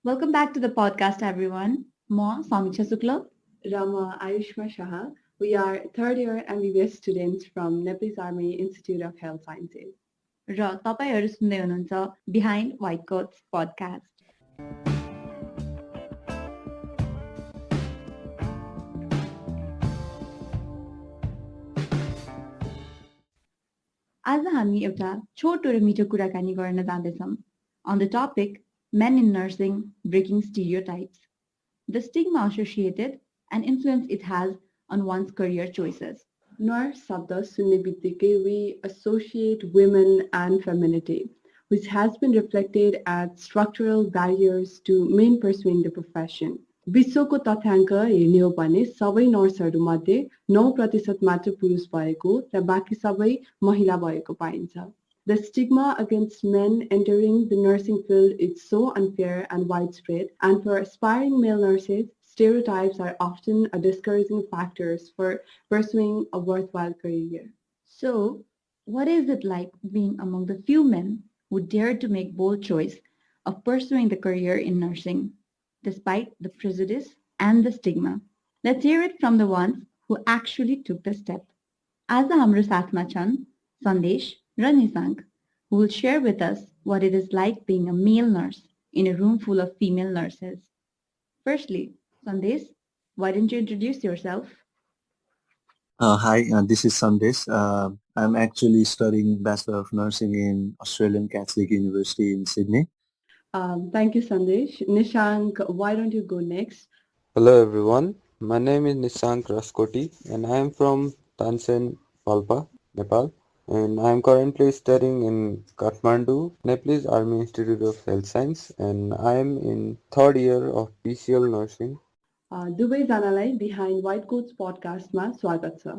Welcome back to the podcast, everyone. Ma Samiksha Sukla. Rama Ayushma Shah. We are third year MBBS students from Nepalese Army Institute of Health Sciences. र तपाईँहरू सुन्दै हुनुहुन्छ behind white quotes podcast. आज हामी एउटा छोटो र मिठो कुराकानी गर्न जाँदैछौँ on the topic Men in Nursing Breaking Stereotypes, the stigma associated and influence it has on one's career choices. Nurse शब्द सुन्ने बित्तिकै we associate women and femininity, which has been reflected as structural barriers to men pursuing the profession. विश्वको तथ्याङ्क हेर्ने हो भने सबै नर्सहरूमध्ये 9% मात्र पुरुष भएको र बाँकी सबै महिला भएको पाइन्छ। The stigma against men entering the nursing field is so unfair and widespread, and for aspiring male nurses, stereotypes are often a discouraging factors for pursuing a worthwhile career. So, what is it like being among the few men who dared to make bold choice of pursuing the career in nursing, despite the prejudice and the stigma? Let's hear it from the ones who actually took the step. आज हाम्रो साथमा छन् सन्देश र निशाङ्क, who will share with us what it is like being a male nurse in a room full of female nurses. Firstly, Sandesh, why don't you introduce yourself? Hi, this is Sandesh. I'm actually studying Bachelor of Nursing in Australian Catholic University in Sydney. Thank you, Sandesh. Nishank, why don't you go next? Hello everyone, my name is Nishank Raskoti and I am from Tansen, Palpa, Nepal, and I am currently studying in Kathmandu, Nepalese Army Institute of Health Science, and I am in third year of PCL Nursing. दुवैजनालाई Behind White Coats podcastमा स्वागत छ।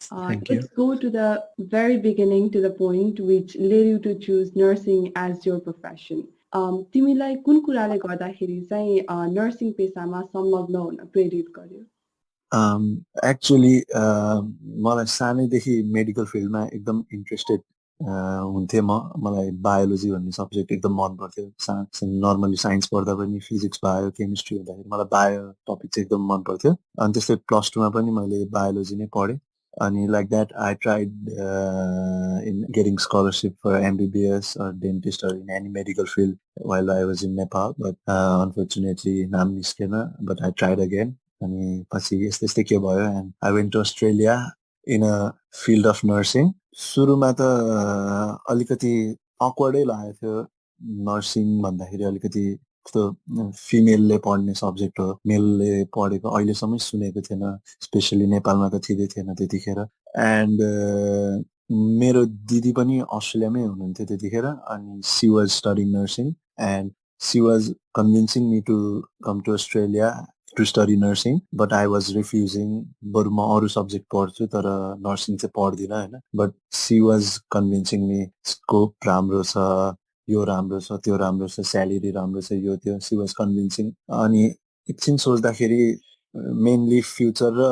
Thank you. Let's go to the very beginning, to the point which led you to choose nursing as your profession. तिमीलाई कुन कुराले गर्दाखेरि चाहिँ nursing पेसामा संलग्न हुन प्रेरित गर्यो? Actually, मलाई सानैदेखि मेडिकल फिल्डमा एकदम इन्ट्रेस्टेड हुन्थेँ म। मलाई बायोलोजी भन्ने सब्जेक्ट एकदम मन पर्थ्यो। नर्मली साइन्स पढ्दा पनि फिजिक्स बायो केमिस्ट्री हुँदाखेरि मलाई बायो टपिक चाहिँ एकदम मन पर्थ्यो। अनि त्यस्तै प्लस टूमा पनि मैले बायोलोजी नै पढेँ। अनि like that I tried in getting scholarship for MBBS or dentist or in any medical field while I was in Nepal, but unfortunately नाम निस्केन, but I tried again. अनि पछि यस्तै यस्तै के भयो and I went to Australia in a field of nursing. सुरुमा त अलिकति awkward लागेको थियो। नर्सिङ भन्दाखेरि अलिकति कस्तो फिमेलले पढ्ने सब्जेक्ट हो, मेलले पढेको अहिलेसम्मै सुनेको थिएन, स्पेसली नेपालमा त थिँदै थिएन त्यतिखेर। एन्ड मेरो दिदी पनि अस्ट्रेलियामै हुनुहुन्थ्यो त्यतिखेर, अनि she was studying nursing and she was convincing me to come to Australia to study nursing, but I was refusing. बरु म अरू सब्जेक्ट पढ्छु तर नर्सिङ चाहिँ पढ्दिनँ होइन। But C was convincing me, scope राम्रो छ, यो राम्रो छ, त्यो राम्रो छ, स्यालेरी राम्रो छ, यो त्यो। C was convincing. अनि एकछिन सोच्दाखेरि मेनली फ्युचर र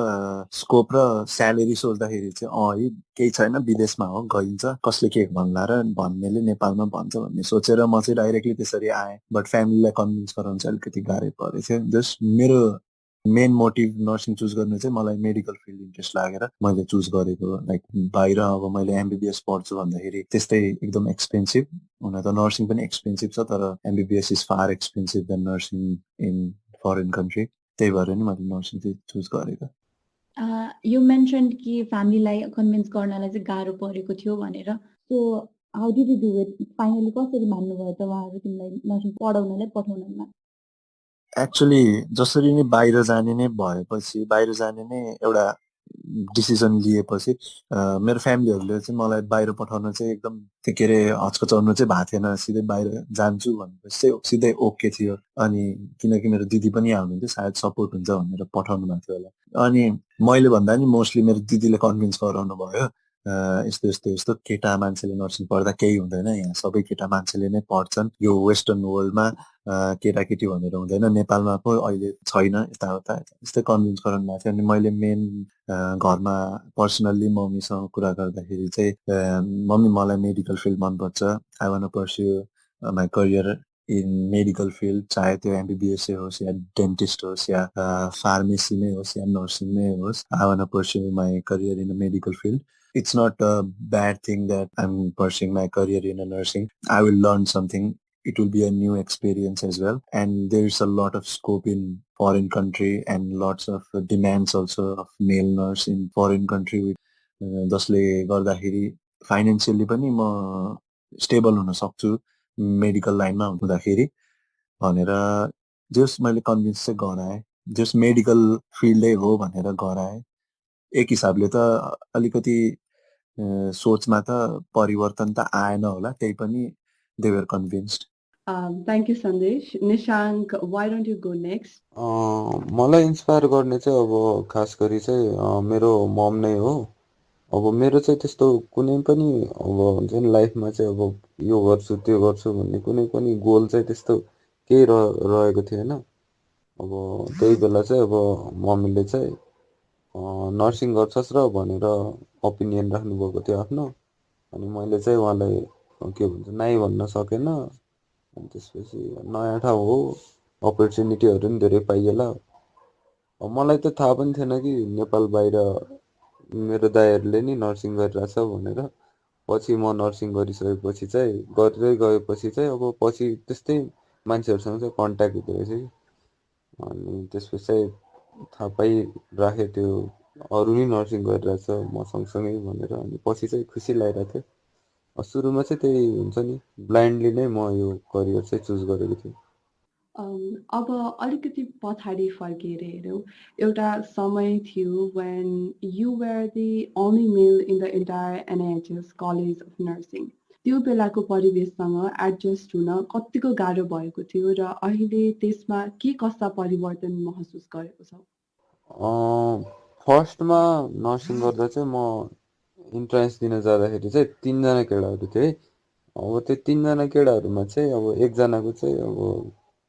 स्कोप र स्यालेरी सोच्दाखेरि चाहिँ है केही छैन, विदेशमा हो गइन्छ, कसले के भन्ला र भन्नेले नेपालमा भन्छ भन्ने सोचेर म चाहिँ डाइरेक्टली त्यसरी आएँ। बट फ्यामिलीलाई कन्भिन्स गराउनु चाहिँ अलिकति गाह्रै परेको थियो। जस्ट मेरो मेन मोटिभ नर्सिङ चुज गर्नु चाहिँ मलाई मेडिकल फिल्ड इन्ट्रेस्ट लागेर मैले चुज गरेको। लाइक बाहिर अब मैले एमबिबिएस पढ्छु भन्दाखेरि त्यस्तै एकदम एक्सपेन्सिभ, हुन त नर्सिङ पनि एक्सपेन्सिभ छ तर MBBS is far expensive than nursing in foreign country. त्यही भएर नि मैले नर्सिङ चाहिँ चुज गरेको। यु मेन्सन्ड कि फ्यामिलीलाई कन्भिन्स गर्नलाई चाहिँ गाह्रो परेको थियो भनेर। So how did you do it? Finally कसरी मान्नुभयो त उहाँहरू तिमीलाई नर्सिङ पढाउनलाई पठाउनमा? एक्चुली जसरी नै बाहिर जाने नै भएपछि, बाहिर जाने नै एउटा डिसिजन लिएपछि मेरो फ्यामिलीहरूले चाहिँ मलाई बाहिर पठाउन चाहिँ एकदम के अरे हचकचाउनु चाहिँ भएको थिएन। सिधै बाहिर जान्छु भनेपछि चाहिँ सिधै ओके थियो। अनि किनकि मेरो दिदी पनि आउनुहुन्थ्यो, सायद सपोर्ट हुन्छ भनेर पठाउनु भएको थियो होला। अनि मैले भन्दा नि मोस्टली मेरो दिदीले कन्भिन्स गराउनु भयो, यस्तो यस्तो यस्तो केटा मान्छेले नर्सिङ पढ्दा केही हुँदैन, यहाँ सबै केटा मान्छेले नै पढ्छन्, यो वेस्टर्न वर्ल्डमा केटाकेटी भनेर हुँदैन, नेपालमा पो अहिले छैन, यताउता यस्तै कन्भिन्स गराउनु भएको थियो। अनि मैले मेन घरमा पर्सनल्ली मम्मीसँग कुरा गर्दाखेरि चाहिँ मम्मी मलाई मेडिकल फिल्ड मनपर्छ, I one pursue my career in medical field, चाहे त्यो MBBS होस् या डेन्टिस्ट होस् या फार्मेसीमै होस् या नर्सिङमै होस्, I want to pursue my career in a medical field. It's not a bad thing that I'm pursuing my career in a nursing. I will learn something. It will be a new experience as well. And there's a lot of scope in foreign country and lots of demands also of male nurse in foreign country with जसले गर्दाखेरि financially पनि म stable हुन सक्छु medical लाइनमा हुँदाखेरि भनेर जस मैले कन्भिन्स चाहिँ गराएँ, जस मेडिकल फिल्डै हो भनेर गराएँ। एक हिसाबले त अलिकति सोचमा त परिवर्तन त आएन होला, त्यही पनि they were convinced. Thank you, Sandesh. Nishank, why don't you go next? मलाई इन्सपायर गर्ने चाहिँ अब खास गरी चाहिँ मेरो मम नै हो। अब मेरो चाहिँ त्यस्तो कुनै पनि अब हुन्छ नि लाइफमा चाहिँ अब यो गर्छु त्यो गर्छु भन्ने कुनै पनि गोल चाहिँ त्यस्तो केही रहेको थिएन। अब त्यही बेला चाहिँ अब मम्मीले चाहिँ नर्सिङ गर्छस् र भनेर ओपिनियन राख्नुभएको थियो आफ्नो। अनि मैले चाहिँ उहाँलाई के भन्छ नाइ भन्न सकेन। अनि त्यसपछि नयाँ ठाउँ हो, अपर्च्युनिटीहरू पनि धेरै पाइएला। मलाई त थाहा पनि थिएन कि नेपाल बाहिर मेरो दाइहरूले नि नर्सिङ गरिरहेछ भनेर। पछि म नर्सिङ गरिसकेपछि चाहिँ गर्दै गएपछि चाहिँ अब पछि त्यस्तै मान्छेहरूसँग चाहिँ कन्ट्याक्ट हुँदो रहेछ कि। अनि त्यसपछि चाहिँ थाहा पाइराखेँ त्यो अरू नै नर्सिङ गरिरहेछ म सँगसँगै भनेर। अनि पछि चाहिँ खुसी लागिरहेको थियो। सुरुमा चाहिँ त्यही हुन्छ नि ब्लाइन्डली नै म यो करियर चाहिँ चुज गरेको थिएँ। अब अलिकति पछाडि फर्केर हेरौँ, एउटा समय थियो when you were the only male in the entire NIHS College of Nursing. त्यो बेलाको परिवेशसँग एडजस्ट हुन कतिको गाह्रो भएको थियो र अहिले त्यसमा के कस्ता परिवर्तन महसुस गरेको छौ? फर्स्टमा नर्सिङ गर्दा चाहिँ म इन्ट्रान्स दिन जाँदाखेरि चाहिँ 3जना केटाहरू थिए। अब त्यो 3जना केटाहरूमा चाहिँ अब एकजनाको चाहिँ अब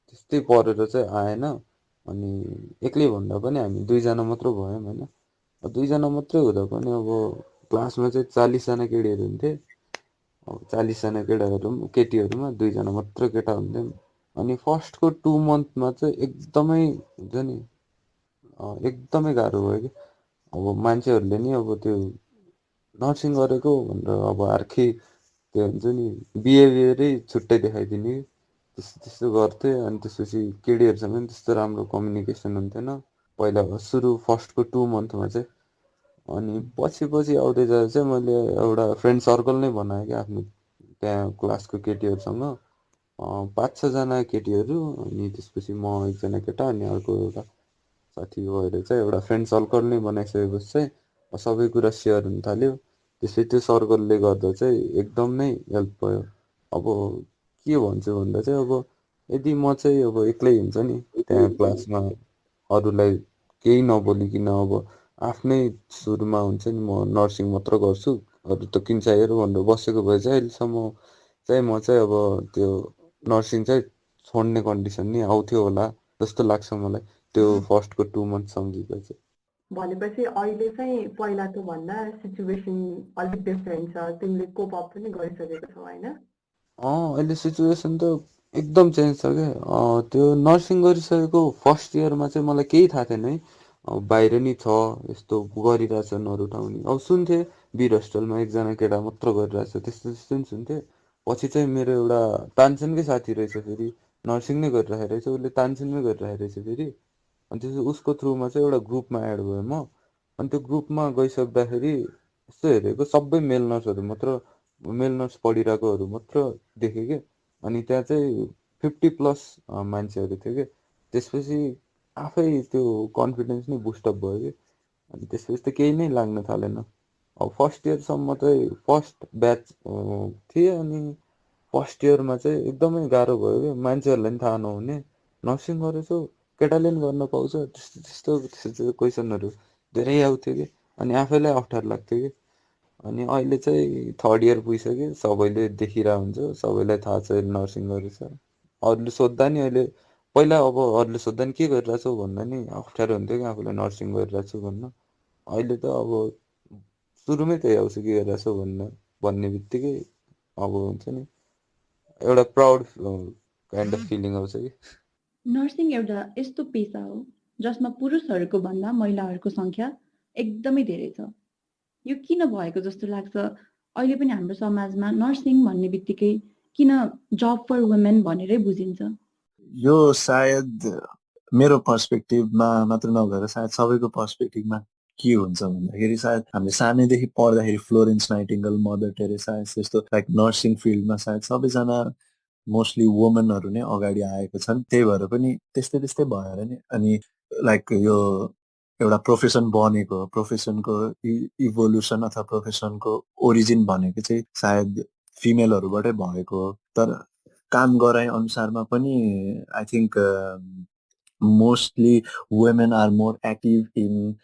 त्यस्तै परेर चाहिँ आएन। अनि एक्लै भन्दा पनि हामी 2जना मात्र भयौँ होइन। 2जना मात्रै हुँदा पनि अब क्लासमा चाहिँ 40जना केटीहरू हुन्थे। अब 40जना केटीहरूमा 2जना मात्र केटा हुन्थ्यौँ। अनि फर्स्टको 2 मन्थमा चाहिँ एकदमै हुन्छ नि एकदमै गाह्रो भयो कि। अब मान्छेहरूले नि अब त्यो नर्सिङ गरेको भनेर अब अर्कै त्यो हुन्छ नि बिहेभियरै छुट्टै देखाइदिने त्यस्तो त्यस्तो गर्थे। अनि त्यसपछि केटीहरूसँग पनि त्यस्तो राम्रो कम्युनिकेसन हुन्थेन पहिला सुरु फर्स्टको 2 मन्थमा चाहिँ। अनि पछि पछि आउँदै जाँदा चाहिँ मैले एउटा फ्रेन्ड सर्कल नै बनाएँ कि आफ्नो त्यहाँ क्लासको केटीहरूसँग 5-6जना केटीहरू अनि त्यसपछि म एकजना केटा अनि अर्को एउटा साथी भएर चाहिँ एउटा फ्रेन्ड सर्कल नै बनाइसकेपछि चाहिँ सबै कुरा सेयर हुन थाल्यो। त्यसपछि त्यो सर्कलले गर्दा चाहिँ एकदम नै हेल्प भयो। अब के भन्छु भन्दा चाहिँ अब यदि म चाहिँ अब एक्लै हुन्छ नि त्यहाँ क्लासमा अरूलाई केही नबोलिकन अब आफ्नै सुरुमा हुन्छ नि म नर्सिङ मात्र गर्छु अरू त किन चाहियो भनेर बसेको भए चाहिँ अहिलेसम्म चाहिँ म चाहिँ अब त्यो नर्सिङ चाहिँ छोड्ने कन्डिसन नै आउँथ्यो होला जस्तो लाग्छ मलाई त्यो फर्स्टको 2 मन्थ सम्झिँदा चाहिँ। भनेपछि अहिले चाहिँ पहिलाको भन्दा सिचुएसन अलिक डिफरेन्ट छ, तिमीले कोप अप पनि गरिसकेको छौ होइन? अहिले सिचुएसन त एकदम चेन्ज छ क्या। त्यो नर्सिङ गरिसकेको फर्स्ट इयरमा चाहिँ मलाई केही थाहा थिएन है। बाहिर नि छ यस्तो गरिरहेछन् अरू ठाउँ नि अब सुन्थेँ वीर होस्टेलमा एकजना केटा मात्र गरिरहेछ त्यस्तो त्यस्तो पनि सुन्थेँ। पछि चाहिँ मेरो एउटा तानसेनकै साथी रहेछ फेरि नर्सिङ नै गरिरहेको रहेछ उसले तानसेनमै गरिरहेको रहेछ फेरि। अनि त्यसपछि उसको थ्रुमा चाहिँ एउटा ग्रुपमा एड भयो म। अनि त्यो ग्रुपमा गइसक्दाखेरि यस्तो हेरेको सबै मेल नर्सहरू मात्र मेल नर्स पढिरहेकोहरू मात्र देखेँ क्या। अनि त्यहाँ चाहिँ 50+ मान्छेहरू थियो क्या। त्यसपछि आफै त्यो कन्फिडेन्स नै बुस्टअप भयो कि। अनि त्यसपछि त केही नै लाग्न थालेन। अब फर्स्ट इयरसम्म चाहिँ फर्स्ट ब्याच थिएँ अनि फर्स्ट इयरमा चाहिँ एकदमै गाह्रो भयो क्या। मान्छेहरूलाई पनि थाहा नहुने नर्सिङ गरेछौ केटाले पनि गर्न पाउँछ त्यस्तो त्यस्तो त्यस्तो क्वेसनहरू धेरै आउँथ्यो कि। अनि आफैलाई अप्ठ्यारो लाग्थ्यो कि। अनि अहिले चाहिँ थर्ड इयर पुगिसक्यो सबैले देखिरहेको हुन्छ सबैलाई थाहा छ नर्सिङ गरेछ। अरूले सोद्धा नि अहिले पहिला अब अरूले सोद्धा नि के गरिरहेछौ भन्दा नि अप्ठ्यारो हुन्थ्यो कि आफूलाई नर्सिङ गरिरहेछु भन्न। अहिले त अब सुरुमै त्यही आउँछ के गरिरहेछौ भन्ने बित्तिकै अब हुन्छ नि एउटा प्राउड काइन्ड अफ फिलिङ आउँछ कि नर्सिङ एउटा यस्तो पेसा हो जसमा पुरुषहरूको भन्दा महिलाहरूको सङ्ख्या एकदमै धेरै छ। यो किन भएको जस्तो लाग्छ? अहिले पनि हाम्रो समाजमा नर्सिङ भन्ने बित्तिकै किन जब फर वुमेन भनेरै बुझिन्छ? यो सायद मेरो पर्सपेक्टिभमा मात्र नभएर सायद सबैको पर्सपेक्टिभमा के हुन्छ भन्दाखेरि सायद हामीले सानैदेखि पढ्दाखेरि फ्लोरेन्स नाइटिङ्गल, मदर टेरेसा यस्तो लाइक नर्सिङ फिल्डमा सायद सबैजना मोस्टली वुमनहरू नै अगाडि आएको छन्। त्यही भएर पनि त्यस्तै त्यस्तै भएर नि अनि लाइक यो एउटा प्रोफेसन बनेको हो। प्रोफेसनको इभोल्युसन अथवा प्रोफेसनको ओरिजिन भनेको चाहिँ सायद फिमेलहरूबाटै भएको हो। तर काम गराइ अनुसारमा पनि I think mostly women are more active in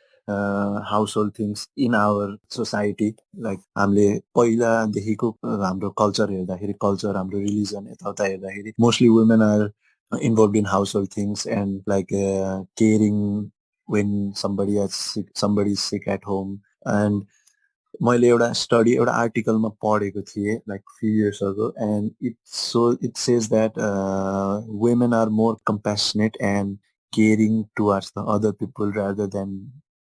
household things in our society. Like हामीले पहिलादेखिको हाम्रो कल्चर हेर्दाखेरि कल्चर हाम्रो रिलिजन यताउता हेर्दाखेरि mostly women are involved in household things and like caring when somebody is sick at home. And मैले एउटा study एउटा आर्टिकलमा पढेको थिएँ like few years ago and it says that women are more compassionate and caring towards the other people rather than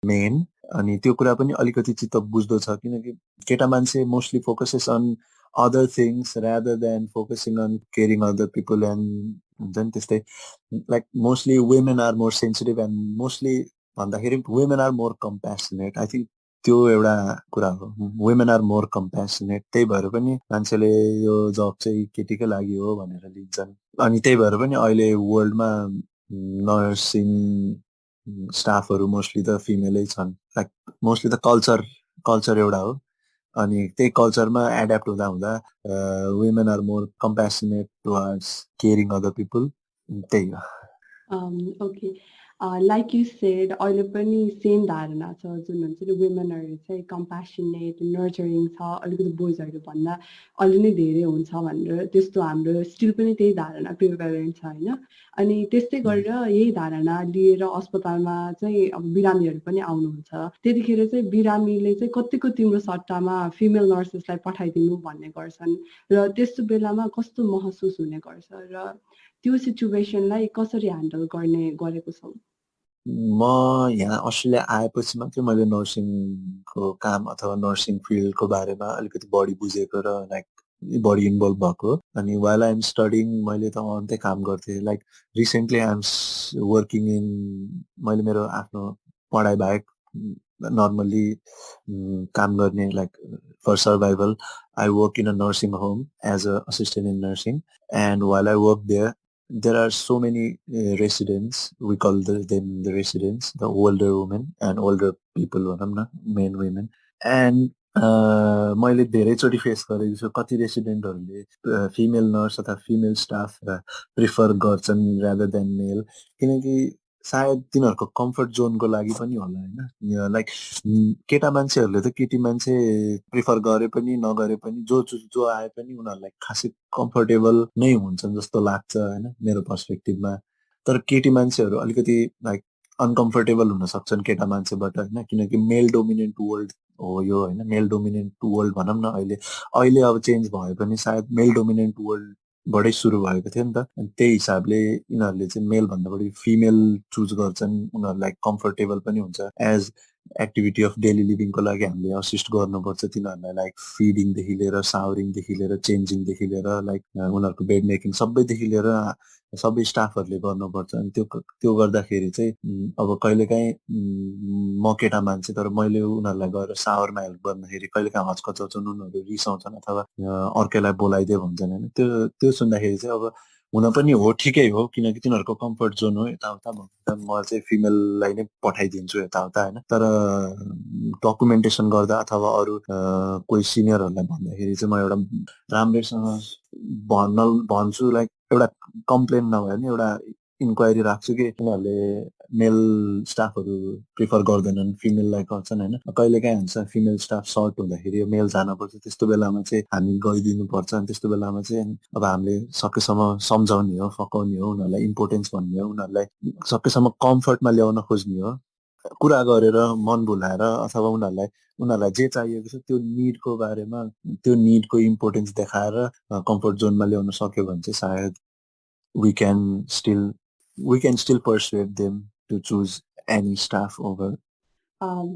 men. अनि त्यो कुरा पनि अलिकति चित्त बुझ्दो छ किनकि केटा मान्छे mostly focuses on other things rather than focusing on caring other people and हुन्छ नि त्यस्तै like mostly women are more sensitive and mostly भन्दाखेरि women are more compassionate. I think त्यो एउटा कुरा हो, वुमेन आर मोर कम्प्यासनेट। त्यही भएर पनि मान्छेले यो जब चाहिँ केटीकै लागि हो भनेर लिन्छन्। अनि त्यही भएर पनि अहिले वर्ल्डमा नर्सिङ स्टाफहरू मोस्टली त फिमेलै छन्। लाइक मोस्टली त कल्चर एउटा हो अनि त्यही कल्चरमा एड्याप्ट हुँदा हुँदा women are more compassionate towards caring other people. त्यही हो। ओके लाइक यु सेड अहिले पनि सेम धारणा छ जुन हुन्छ नि वुमेनहरू चाहिँ कम्प्यासनेट नर्चरिङ छ अलिकति बोइजहरू भन्दा अलि नै धेरै हुन्छ भनेर त्यस्तो हाम्रो स्टिल पनि त्यही धारणा प्रिभेलेन्ट छ होइन। अनि त्यस्तै गरेर यही धारणा लिएर अस्पतालमा चाहिँ अब बिरामीहरू पनि आउनुहुन्छ त्यतिखेर चाहिँ बिरामीले चाहिँ कतिको तिम्रो सट्टामा फिमेल नर्सेसलाई पठाइदिनु भन्ने गर्छन् र त्यस्तो बेलामा कस्तो महसुस हुने गर्छ र त्यो सिचुएसनलाई कसरी ह्यान्डल गरेको छौ? म यहाँ अस्ट्रेलिया आएपछि मात्रै मैले नर्सिङको काम अथवा नर्सिङ फिल्डको बारेमा अलिकति बढी बुझेको र लाइक बढी इन्भल्भ भएको। अनि वाइल आई एम स्टडिङ मैले त अन्त्य काम गर्थेँ like recently I am working in मैले मेरो आफ्नो पढाइ बाहेक नर्मली काम गर्ने like for survival I work in a nursing home as a assistant in nursing and while I work there are so many residents, we call them the residents, the older women and older people, men, women. And मैले धेरैचोटि face गरेको छु कति रेसिडेन्टहरूले female nurse अथवा female staff prefer गर्छन् rather then male किनकि सायद तिनीहरूको कम्फर्ट जोनको लागि पनि होला होइन। लाइक केटा मान्छेहरूले त केटी मान्छे प्रिफर गरे पनि नगरे पनि जो आए पनि उनीहरूलाई खासै कम्फर्टेबल नै हुन्छन् जस्तो लाग्छ होइन मेरो पर्सपेक्टिभमा। तर केटी मान्छेहरू अलिकति लाइक अनकम्फर्टेबल हुन सक्छन् केटा मान्छेबाट होइन किनकि मेल डोमिनेन्ट वर्ल्ड हो यो होइन। मेल डोमिनेन्ट वर्ल्ड भनौँ न अहिले अब चेन्ज भए पनि सायद मेल डोमिनेन्ट वर्ल्डबाटै सुरु भएको थियो नि त। अनि त्यही हिसाबले यिनीहरूले चाहिँ मेल भन्दा बढी फिमेल चुज गर्छन् उनीहरूलाई कम्फर्टेबल पनि हुन्छ एज एक्टिभिटी अफ डेली लिभिङको लागि हामीले असिस्ट गर्नुपर्छ तिनीहरूलाई लाइक फिडिङदेखि लिएर सावरिङदेखि लिएर चेन्जिङदेखि लिएर लाइक उनीहरूको बेड मेकिङ सबैदेखि लिएर सबै स्टाफहरूले गर्नुपर्छ। अनि त्यो गर्दाखेरि चाहिँ अब कहिलेकाहीँ म केटा मान्छे तर मैले उनीहरूलाई गएर सावरमा हेल्प गर्दाखेरि कहिलेकाहीँ हचकचाउँछन् उनीहरू रिसाउँछन् अथवा अर्कैलाई बोलाइदियो भन्छन् होइन। त्यो सुन्दाखेरि चाहिँ अब हुन पनि हो ठिकै हो किनकि तिनीहरूको कम्फर्ट जोन हो यताउता भन्दा म चाहिँ फिमेललाई नै पठाइदिन्छु यताउता होइन। तर डकुमेन्टेसन गर्दा अथवा अरू कोही सिनियरहरूलाई भन्दाखेरि चाहिँ म एउटा राम्रैसँग भन्छु लाइक एउटा कम्प्लेन नभए नि एउटा इन्क्वायरी राख्छु कि उनीहरूले मेल स्टाफहरू प्रिफर गर्दैनन् फिमेललाई गर्छन् होइन। कहिलेकाहीँ हुन्छ फिमेल स्टाफ सर्ट हुँदाखेरि मेल जानुपर्छ त्यस्तो बेलामा चाहिँ हामी गइदिनु पर्छ। अनि त्यस्तो बेलामा चाहिँ अब हामीले सकेसम्म सम्झाउने हो फकाउने हो उनीहरूलाई इम्पोर्टेन्स भन्ने हो उनीहरूलाई सकेसम्म कम्फर्टमा ल्याउन खोज्ने हो कुरा गरेर मन भुलाएर अथवा उनीहरूलाई जे चाहिएको छ त्यो निडको बारेमा त्यो निडको इम्पोर्टेन्स देखाएर कम्फर्ट जोनमा ल्याउन सक्यो भने चाहिँ सायद we can still persuade them to choose any staff over.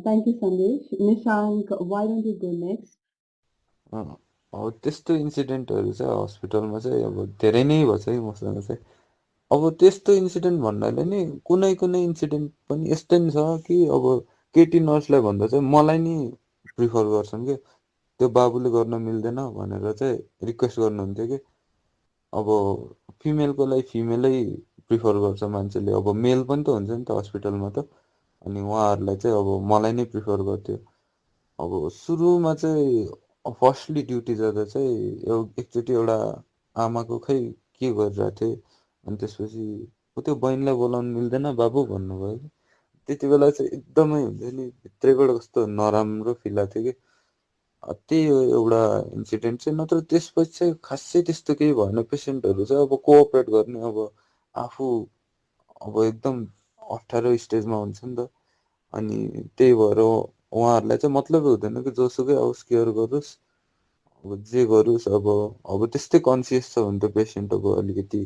Thank you, Sandesh. Nishank, why don't you go next? अँ, अब त्यस्तो इन्सिडेन्टहरू चाहिँ हस्पिटलमा चाहिँ अब धेरै नै भएको छ है मसँग चाहिँ। अब त्यस्तो इन्सिडेन्ट भन्नाले नि कुनै कुनै इन्सिडेन्ट पनि यस्तो नि छ कि अब केटी नर्सलाई भन्दा चाहिँ मलाई नि प्रिफर गर्छन् कि त्यो बाबुले गर्न मिल्दैन भनेर चाहिँ रिक्वेस्ट गर्नुहुन्थ्यो कि अब फिमेलको लागि फिमेलै प्रिफर गर्छ मान्छेले। अब मेल पनि त हुन्छ नि त हस्पिटलमा त, अनि उहाँहरूलाई चाहिँ अब मलाई नै प्रिफर गर्थ्यो। अब सुरुमा चाहिँ फर्स्टली ड्युटी जाँदा चाहिँ एकचोटि एउटा आमाको खै के गरिरहेको थिएँ, अनि त्यसपछि त्यो बहिनीलाई बोलाउनु मिल्दैन बाबु भन्नुभयो कि त्यति बेला चाहिँ एकदमै हुन्छ नि भित्रैबाट कस्तो नराम्रो फिल भएको थियो कि त्यही हो एउटा इन्सिडेन्ट चाहिँ। नत्र त्यसपछि चाहिँ खासै त्यस्तो केही भएन। पेसेन्टहरू चाहिँ अब कोअपरेट गर्ने, अब आफू अब एकदम अप्ठ्यारो स्टेजमा हुन्छ नि त, अनि त्यही भएर उहाँहरूलाई चाहिँ मतलबै हुँदैन कि जोसुकै आओस् केयर गरोस्, अब जे गरोस्। अब त्यस्तै कन्सियस छ भने त पेसेन्ट अब अलिकति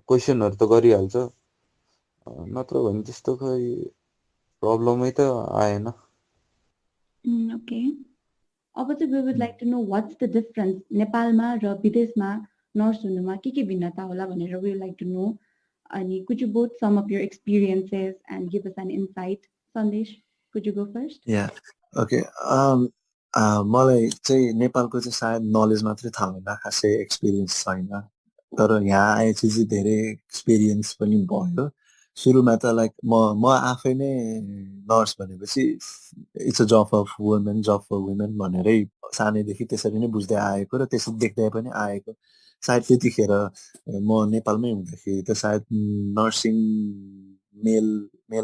क्वेसनहरू त गरिहाल्छ, नत्र भने त्यस्तो खै प्रब्लमै त आएन। Okay. अब चाहिँ we would like to know what's the difference नेपालमा र विदेशमा नर्स हुनुमा के भिन्नता होला भनेर we would like to know. अनि could you both sum up your experiences and give us an insight? Sandesh, could you go first? Yeah. Okay. मलाई चाहिँ नेपालको चाहिँ सायद नलेज मात्रै थाहा होला, खासै एक्सपिरियन्स छैन। तर यहाँ आएपछि चाहिँ धेरै एक्सपिरियन्स पनि भयो। सुरुमा त लाइक म आफै नै नर्स भनेपछि it's a job of women, job for women भनेरै सानैदेखि त्यसरी नै बुझ्दै आएको र त्यसरी देख्दै पनि आएको। सायद त्यतिखेर म नेपालमै हुँदाखेरि त सायद नर्सिङ मेल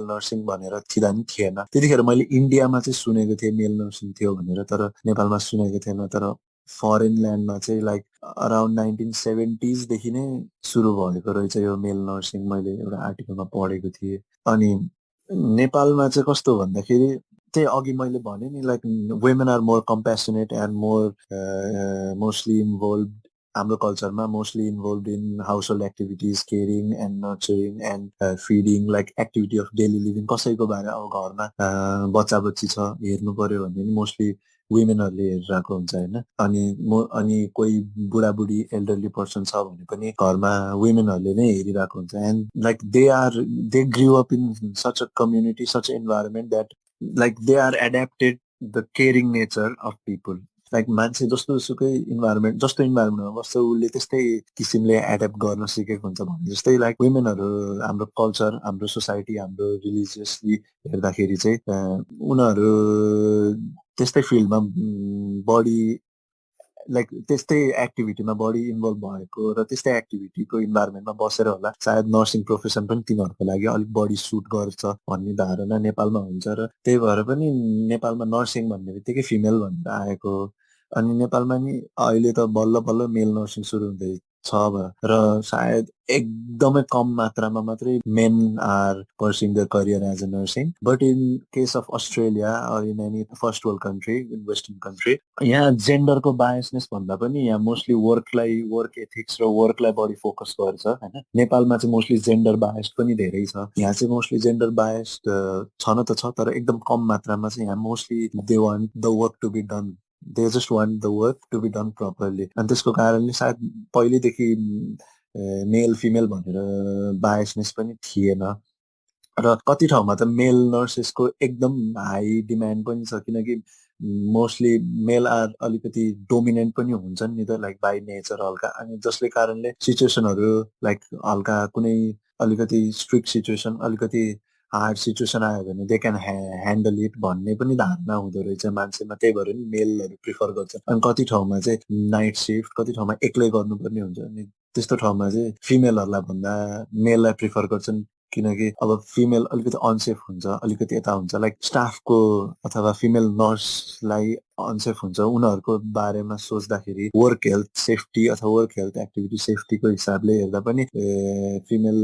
नर्सिङ भनेर थिँदा नि थिएन। त्यतिखेर मैले इन्डियामा चाहिँ सुनेको थिएँ मेल नर्सिङ थियो भनेर, तर नेपालमा सुनेको थिएन। तर फरेन ल्यान्डमा चाहिँ लाइक अराउन्ड 1970s देखि नै सुरु भएको रहेछ यो मेल नर्सिङ, मैले एउटा आर्टिकलमा पढेको थिएँ। अनि नेपालमा चाहिँ कस्तो भन्दाखेरि त्यही अघि मैले भने नि like women are more compassionate and mostly involve, हाम्रो कल्चरमा mostly involve in household activities, caring and nurturing and feeding, like activity of daily living. कसैको बारे अब घरमा बच्चा बच्ची छ हेर्नु पर्यो भने नि मोस्टली वुमेनहरूले हेरिरहेको हुन्छ होइन। अनि कोही बुढाबुढी एल्डरली पर्सन छ भने पनि घरमा वुमेनहरूले नै हेरिरहेको हुन्छ। And like they grew up in such a community, such a environment that like they are adapted the caring nature of people. Like मान्छे जस्तो सुकै इन्भाइरोमेन्ट, जस्तो इन्भाइरोमेन्टमा बस्छ उसले त्यस्तै किसिमले एड्याप्ट गर्न सिकेको हुन्छ भने जस्तै लाइक वुमेनहरू हाम्रो कल्चर, हाम्रो सोसाइटी, हाम्रो रिलिजियसली हेर्दाखेरि चाहिँ उनीहरू त्यस्तै फिल्डमा बढी लाइक त्यस्तै एक्टिभिटीमा बढी इन्भल्भ भएको र त्यस्तै एक्टिभिटीको इन्भाइरोमेन्टमा बसेर होला सायद नर्सिङ प्रोफेसन पनि तिनीहरूको लागि अलिक बढी सुट गर्छ भन्ने धारणा नेपालमा हुन्छ। र त्यही भएर पनि नेपालमा नर्सिङ भन्ने बित्तिकै फिमेल भनेर आएको। अनि नेपालमा नि अहिले त बल्ल बल्ल मेल नर्सिङ सुरु हुँदैछ र सायद एकदमै कम मात्रामा मात्रै men are pursuing the career as a nursing. But in case of Australia or in any first world country, in western country, यहाँ जेन्डरको बायसनेस भन्दा पनि यहाँ मोस्टली वर्क एथिक्स र वर्कलाई बढी फोकस गर्छ होइन। नेपालमा चाहिँ मोस्टली जेन्डर बायस पनि धेरै छ। यहाँ चाहिँ मोस्टली जेन्डर बायस छन त छ, तर एकदम कम मात्रामा चाहिँ यहाँ mostly they want the work to be done, they just want the work to be done properly. अनि त्यसको कारणले सायद पहिलेदेखि मेल फिमेल भनेर बायसनेस पनि थिएन। र कति ठाउँमा त मेल नर्सेसको एकदम हाई डिमान्ड पनि छ, किनकि मोस्टली मेल आर अलिकति डोमिनेन्ट पनि हुन्छन् नि त लाइक बाई नेचर हल्का। अनि जसले कारणले सिचुएसनहरू लाइक हल्का कुनै अलिकति स्ट्रिक्ट सिचुएसन, अलिकति हार्ड सिचुएसन आयो भने दे क्यान ह्यान्डल इट भन्ने पनि धारणा हुँदो रहेछ मान्छेमा। त्यही भएर नि मेलहरू प्रिफर गर्छ। अनि कति ठाउँमा चाहिँ नाइट सिफ्ट, कति ठाउँमा एक्लै गर्नुपर्ने हुन्छ। अनि त्यस्तो ठाउँमा चाहिँ फिमेलहरूलाई भन्दा मेललाई प्रिफर गर्छन्, किनकि अब फिमेल अलिकति अनसेफ हुन्छ, अलिकति यता हुन्छ। लाइक स्टाफको अथवा फिमेल नर्सलाई अनसेफ हुन्छ उनीहरूको बारेमा सोच्दाखेरि वर्क हेल्थ सेफ्टी अथवा वर्क हेल्थ एक्टिभिटी सेफ्टीको हिसाबले हेर्दा पनि फिमेल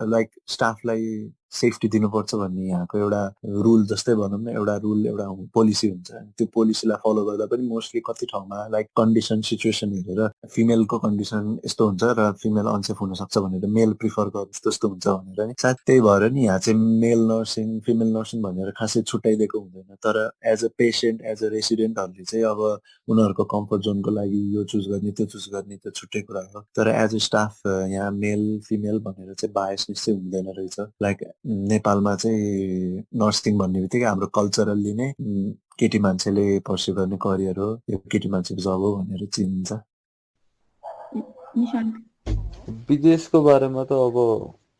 लाइक स्टाफलाई सेफ्टी दिनुपर्छ भन्ने यहाँको एउटा रुल जस्तै भनौँ न एउटा रुल एउटा पोलिसी हुन्छ त्यो पोलिसीलाई फलो गर्दा पनि मोस्टली कति ठाउँमा लाइक कन्डिसन सिचुएसन हेरेर फिमेलको कन्डिसन यस्तो हुन्छ र फिमेल अनसेफ हुनसक्छ भनेर मेल प्रिफर गर्छ त्यस्तो हुन्छ भनेर नि सायद त्यही भएर नि यहाँ चाहिँ मेल नर्सिङ फिमेल नर्सिङ भनेर खासै छुट्याइदिएको हुँदैन तर as a patient as a रेसिडेन्टहरूले चाहिँ अब उनीहरूको कम्फर्ट जोनको लागि यो चुज गर्ने त्यो चुज गर्ने त्यो छुट्टै कुरा हो तर एज अ स्टाफ यहाँ मेल फिमेल भनेर चाहिँ बायसनेस चाहिँ हुँदैन रहेछ लाइक नेपालमा चाहिँ नर्सिङ भन्ने बित्तिकै हाम्रो कल्चरल्ली नै केटी मान्छेले पर्स्यु गर्ने करियर हो यो केटी मान्छेको जब हो भनेर चिनिन्छ निशान्त विदेशको बारेमा त अब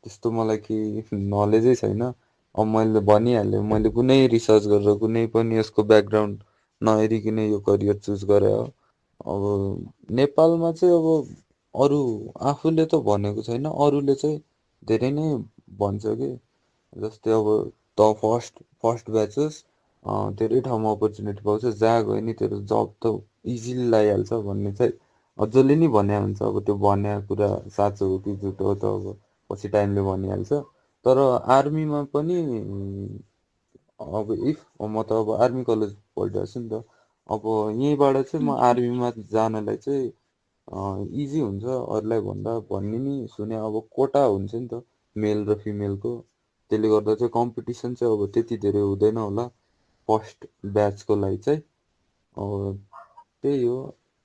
त्यस्तो मलाई केही नलेजै छैन अब मैले भनिहालेँ मैले कुनै रिसर्च गरेर कुनै पनि यसको ब्याकग्राउन्ड नहेरिकन यो करियर चुज गरे हो अब नेपालमा चाहिँ अब अरू आफूले त भनेको छैन अरूले चाहिँ धेरै नै भन्छ कि जस्तै अब त फर्स्ट ब्याचेस धेरै ठाउँमा अपर्च्युनिटी पाउँछ जहाँ गयो नि तेरो जब त इजिली लगाइहाल्छ भन्ने चाहिँ जसले नि भने हुन्छ अब त्यो भने कुरा साँचो हो कि झुटो हो त अब पछि टाइमले भनिहाल्छ तर आर्मीमा पनि अब इफ म त अब आर्मी कलेज पढिरहेको छु नि त अब यहीँबाट चाहिँ म आर्मीमा जानलाई चाहिँ इजी हुन्छ अरूलाई भन्दा भन्ने नि सुने अब कोटा हुन्छ नि त मेल र फिमेलको त्यसले गर्दा चाहिँ कम्पिटिसन चाहिँ अब त्यति धेरै हुँदैन होला फर्स्ट ब्याचको लागि चाहिँ अब त्यही हो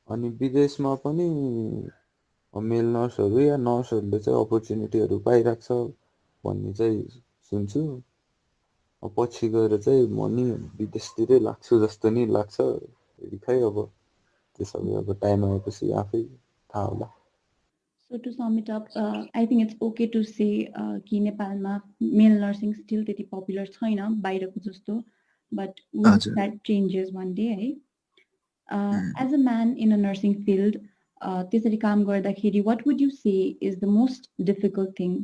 अनि विदेशमा पनि मेल नर्सहरू या नर्सहरूले चाहिँ अपर्च्युनिटीहरू पाइरहेको छ भन्ने चाहिँ सुन्छु पछि गएर चाहिँ म नि विदेशतिरै लाग्छु जस्तो नि लाग्छ खै अब त्यो सबै अब टाइम आएपछि आफै थाहा होला So to sum it up, I think it's okay to say कि नेपालमा मेल नर्सिङ स्टिल त्यति पपुलर छैन बाहिरको जस्तो but we hope हजुर that changes one day है as a man in a nursing field त्यसरी काम गर्दाखेरि what would you say is the most difficult thing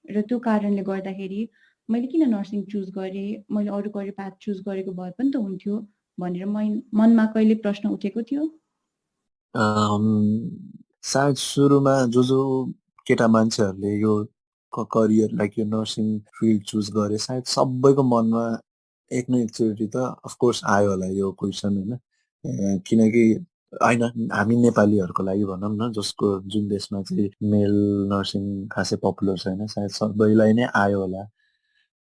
र त्यो कारणले गर्दाखेरि मैले किन नर्सिङ चुज गरेँ मैले अरू करियर पाथ चुज गरेको भए पनि त हुन्थ्यो भनेर मनमा कहिले प्रश्न उठेको थियो सायद सुरुमा जो केटा मान्छेहरूले यो करियर लाइक यो नर्सिङ फिल्ड चुज गरे सायद सबैको मनमा एक न एकचोटि त अफकोर्स आयो होला यो क्वेसन होइन किनकि होइन हामी नेपालीहरूको लागि भनौँ न जसको जुन देशमा चाहिँ मेल नर्सिङ खासै पपुलर छैन सायद सबैलाई नै आयो होला